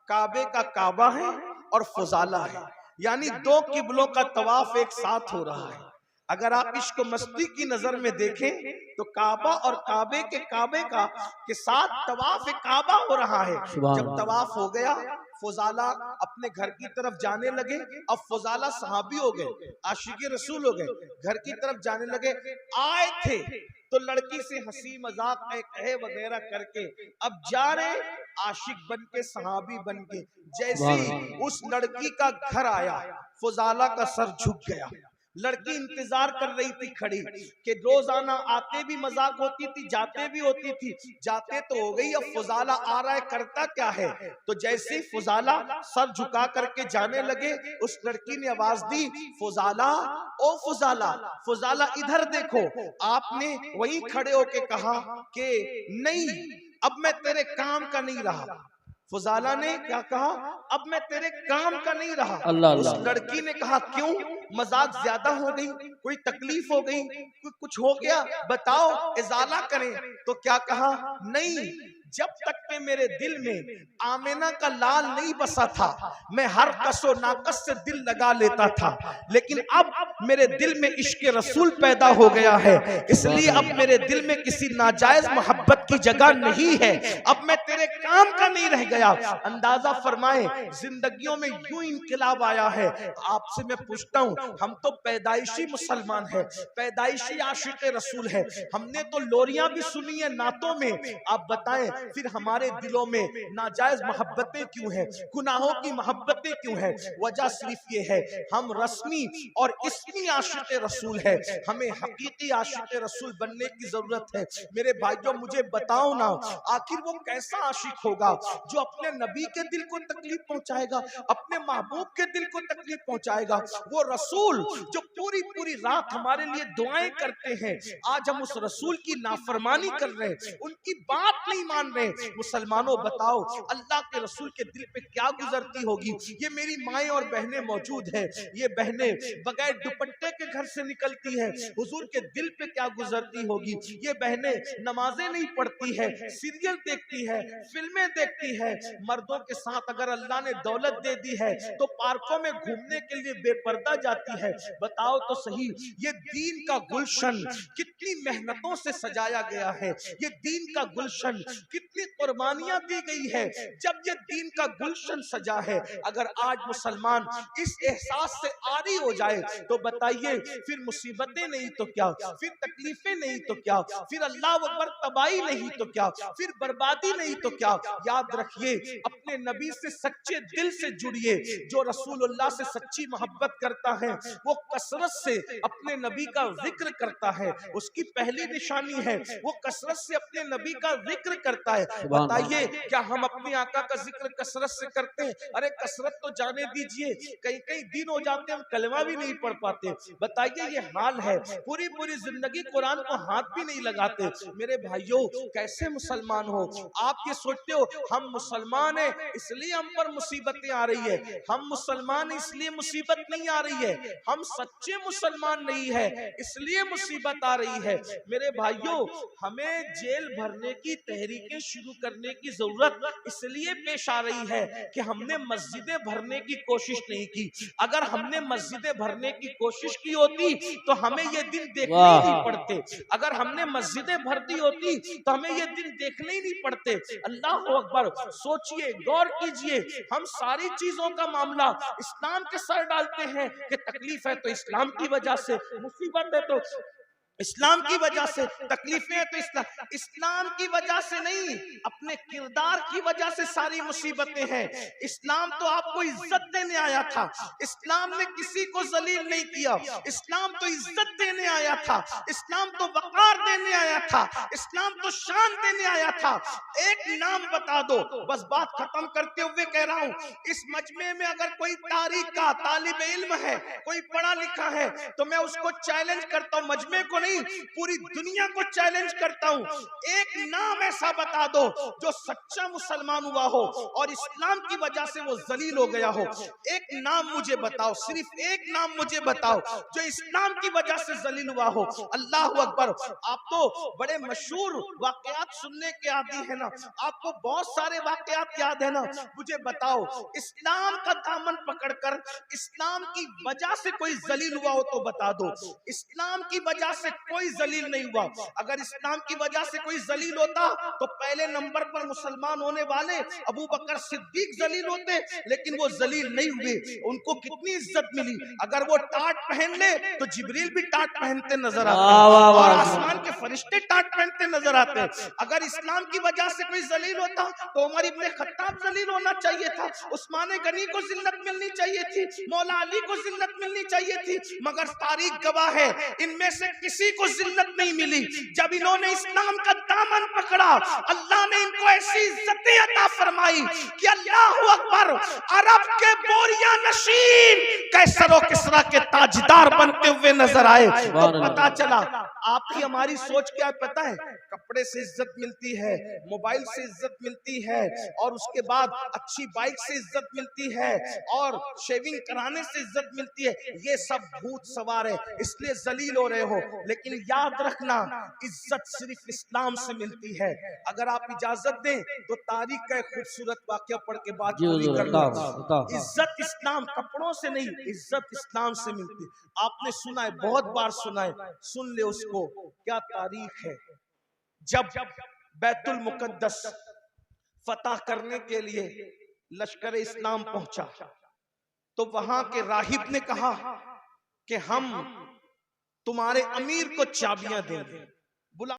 काबे का काबा है और फुजाला है, यानी दो किबलों का तवाफ एक साथ हो रहा है। अगर आप इश्क मस्ती की नजर में देखें तो काबा और काबे का के साथ तवाफ काबा हो रहा है। जब तवाफ हो गया, फुजाला अपने घर की तरफ जाने लगे। अब फुजाला सहाबी हो गए, आशिक़े रसूल हो गए, घर की तरफ जाने लगे। आए थे तो लड़की से हंसी मजाक कहे वगैरह करके अब जा रहे आशिक बन के, सहाबी बन के। जैसे उस लड़की का घर आया, फुजाला का सर झुक गया। लड़की इंतजार कर रही थी खड़ी कि रोजाना आते भी मजाक होती थी, जाते भी होती थी। जाते तो हो गई, अब फुजाला आ रहा है, करता क्या है? तो जैसे ही फुजाला सर झुका करके जाने लगे, उस लड़की ने आवाज दी, फुजाला, ओ फुजाला, फुजाला इधर देखो। आपने वहीं खड़े होके कहा कि नहीं, अब मैं तेरे काम का नहीं रहा। फुजाला ने क्या कहा? अब मैं तेरे काम का नहीं रहा। उस लड़की ने कहा, क्यों? मजाक ज्यादा हो गई, कोई तकलीफ हो गई, कुछ हो गया, बताओ, इजाला करें। तो क्या कहा? नहीं, जब तक के मेरे दिल में आमिना का लाल नहीं बसा था, मैं हर कसो नाकस से दिल लगा लेता था, लेकिन अब मेरे दिल में इश्क रसूल पैदा हो गया है, इसलिए अब मेरे दिल में किसी नाजायज मोहब्बत की जगह नहीं है। अब मैं तेरे काम का नहीं रह गया। अंदाजा फरमाए, जिंदगियों में यूं इनकलाब आया है। आपसे मैं पूछता हूँ, हम तो पैदाइशी मुसलमान है, पैदाइशी आशिक रसूल है, हमने तो लोरियां भी सुनी है नातों में। आप बताएं, फिर हमारे दिलों में नाजायज मोहब्बतें क्यों हैं, गुनाहों की मोहब्बतें क्यों हैं? वजह सिर्फ ये है, हम रस्मी और इस्मी आशिक रसूल है, हमें हकीकी आशिक रसूल बनने की जरूरत है। मेरे भाइयों, मुझे बताओ ना, आखिर वो कैसा आशिक होगा जो अपने नबी के दिल को तकलीफ पहुंचाएगा, अपने महबूब के दिल को तकलीफ पहुंचाएगा? वो रसूल जो पूरी पूरी रात हमारे लिए दुआएं करते हैं, आज हम उस रसूल की नाफरमानी कर रहे हैं, उनकी बात नहीं मान मान रहे हैं। मुसलमानों बताओ अल्लाह के रसूल के दिल पे क्या गुजरती होगी। ये मेरी माएं और बहनें मौजूद है, ये बहनें बगैर दुपट्टे के घर से निकलती है, हुजूर के दिल पे क्या गुजरती होगी। ये बहनें नमाजें नहीं पढ़ती है, सीरियल देखती है, फिल्में देखती है। मर्दों के साथ अगर अल्लाह ने दौलत दे दी है तो पार्कों में घूमने के लिए बेपर्दा जाती है। बताओ तो सही, ये दीन का गुलशन कितनी मेहनतों से सजाया गया है, ये दीन का गुलशन कितनी कुर्बानियां दी गई है जब ये दीन का गुलशन सजा है। अगर आज मुसलमान इस एहसास से आरी हो जाए तो बताइए फिर मुसीबतें नहीं तो क्या, फिर तकलीफें नहीं तो क्या, फिर अल्लाह अकबर तबाही नहीं तो क्या, फिर बर्बादी नहीं तो क्या। याद रखिए अपने नबी से सच्चे दिल से जुड़िए। जो रसूलुल्लाह से सच्ची मोहब्बत करता है वो कसरत से अपने नबी का जिक्र करता है, उसकी पहली निशानी है वो कसरत से अपने नबी का जिक्र करता है। बताइए क्या हम अपने आका का जिक्र कसरत से करते हैं? अरे कसरत तो जाने दीजिए, कई कई दिन हो जाते हैं हम कलमा भी नहीं पढ़ पाते। बताइए ये हाल है, पूरी पूरी जिंदगी कुरान को हाथ भी नहीं लगाते। मेरे भाइयों कैसे मुसलमान हो आप? ये सोचते हो हम मुसलमान हैं इसलिए हम पर मुसीबतें आ रही है। हम मुसलमान इसलिए मुसीबत नहीं आ रही है, हम सच्चे मुसलमान नहीं है इसलिए मुसीबत आ रही है। मेरे भाइयों हमें जेल भरने की तहरीकें शुरू करने की जरूरत इसलिए पेश आ रही है कि हमने मस्जिदें भरने की कोशिश नहीं की। अगर हमने मस्जिदें भरने की कोशिश की होती तो हमें ये दिन देखने ही नहीं पड़ते। अगर हमने मस्जिदें भर दी होती तो हमें ये दिन देखने ही नहीं पड़ते। अल्लाह अकबर, सोचिए, गौर कीजिए, हम सारी चीजों का मामला इस्लाम के सर डालते हैं कि तकलीफ है तो इस्लाम की वजह से, मुसीबत है तो इस्लाम की वजह से, तकलीफें हैं तो इस्लाम की वजह से नहीं, अपने किरदार की वजह से सारी मुसीबतें हैं। इस्लाम तो आपको इज्जत देने आया था, इस्लाम ने किसी को जलील नहीं किया। इस्लाम तो इज्जत देने आया था, इस्लाम तो वकार देने आया था, इस्लाम तो शान देने आया था। एक नाम बता दो, बस बात खत्म करते हुए कह रहा हूं, इस मजमे में अगर कोई तारीख का तालिब इल्म है, कोई पढ़ा लिखा है तो मैं उसको चैलेंज करता हूं, मजमे को पूरी दुनिया को चैलेंज करता हूं, एक नाम ऐसा बता दो जो सच्चा मुसलमान हुआ हो और इस्लाम की वजह से वो जलील हो गया हो। एक नाम मुझे बताओ, सिर्फ एक नाम मुझे बताओ जो इस्लाम की वजह से जलील हुआ हो। अल्लाह अकबर, आप तो बड़े मशहूर वाकयात सुनने के आदी है ना, आपको बहुत सारे वाकयात याद है ना। मुझे बताओ इस्लाम का दामन पकड़कर इस्लाम की वजह से कोई जलील हुआ हो तो बता दो। इस्लाम की वजह से कोई जलील नहीं हुआ। अगर इस्लाम की वजह से कोई जलील होता तो पहले नंबर पर मुसलमान होने वाले अबू बकर सिद्दीक जलील होते, लेकिन वो जलील नहीं हुए। उनको कितनी इज्जत मिली। अगर वो टाट पहन ले तो जिब्रील भी टाट पहनते नजर आते और आसमान के फरिश्ते टाट पहनते नजर आते। अगर इस्लाम की वजह से कोई जलील होता तो उमर इब्ने खत्ताब जलील होना चाहिए था, उस्मान गनी को जिल्लत मिलनी चाहिए थी, मौला अली को जिल्लत मिलनी चाहिए थी। मगर तारीख गवाह है इनमें से किसी को जिल्लत नहीं मिली। जब इन्होंने इस्लाम का दामन पकड़ा अल्लाह ने इनको ऐसी इज्जतें अता फरमाई कि अल्लाह अकबर, अरब के बोरिया नशीन कैसर और किस्रा के ताजदार बनते हुए नजर आए। तो पता चला आपकी हमारी सोच क्या पता है, कपड़े से इज्जत मिलती है, मोबाइल से इज्जत मिलती है और उसके बाद अच्छी बाइक से इज्जत मिलती है और शेविंग कराने से इज्जत मिलती है। ये सब भूत सवार है इसलिए जलील हो रहे हो। लेकिन याद रखना इज्जत सिर्फ इस्लाम से मिलती है। अगर आप इजाजत दें तो तारीख का एक खूबसूरत वाकया पढ़ के बात पूरी कर लो। इज्जत इस्लाम कपड़ों से नहीं, इज्जत इस्लाम से मिलती है। आपने सुना है, बहुत बार सुना है, सुन ले उसको। क्या तारीख है, जब बैतुल मुकद्दस फतह करने के लिए लश्कर इस्लाम पहुंचा तो वहां के राहिब ने कहा कि हम तुम्हारे अमीर को चाबियां देंगे।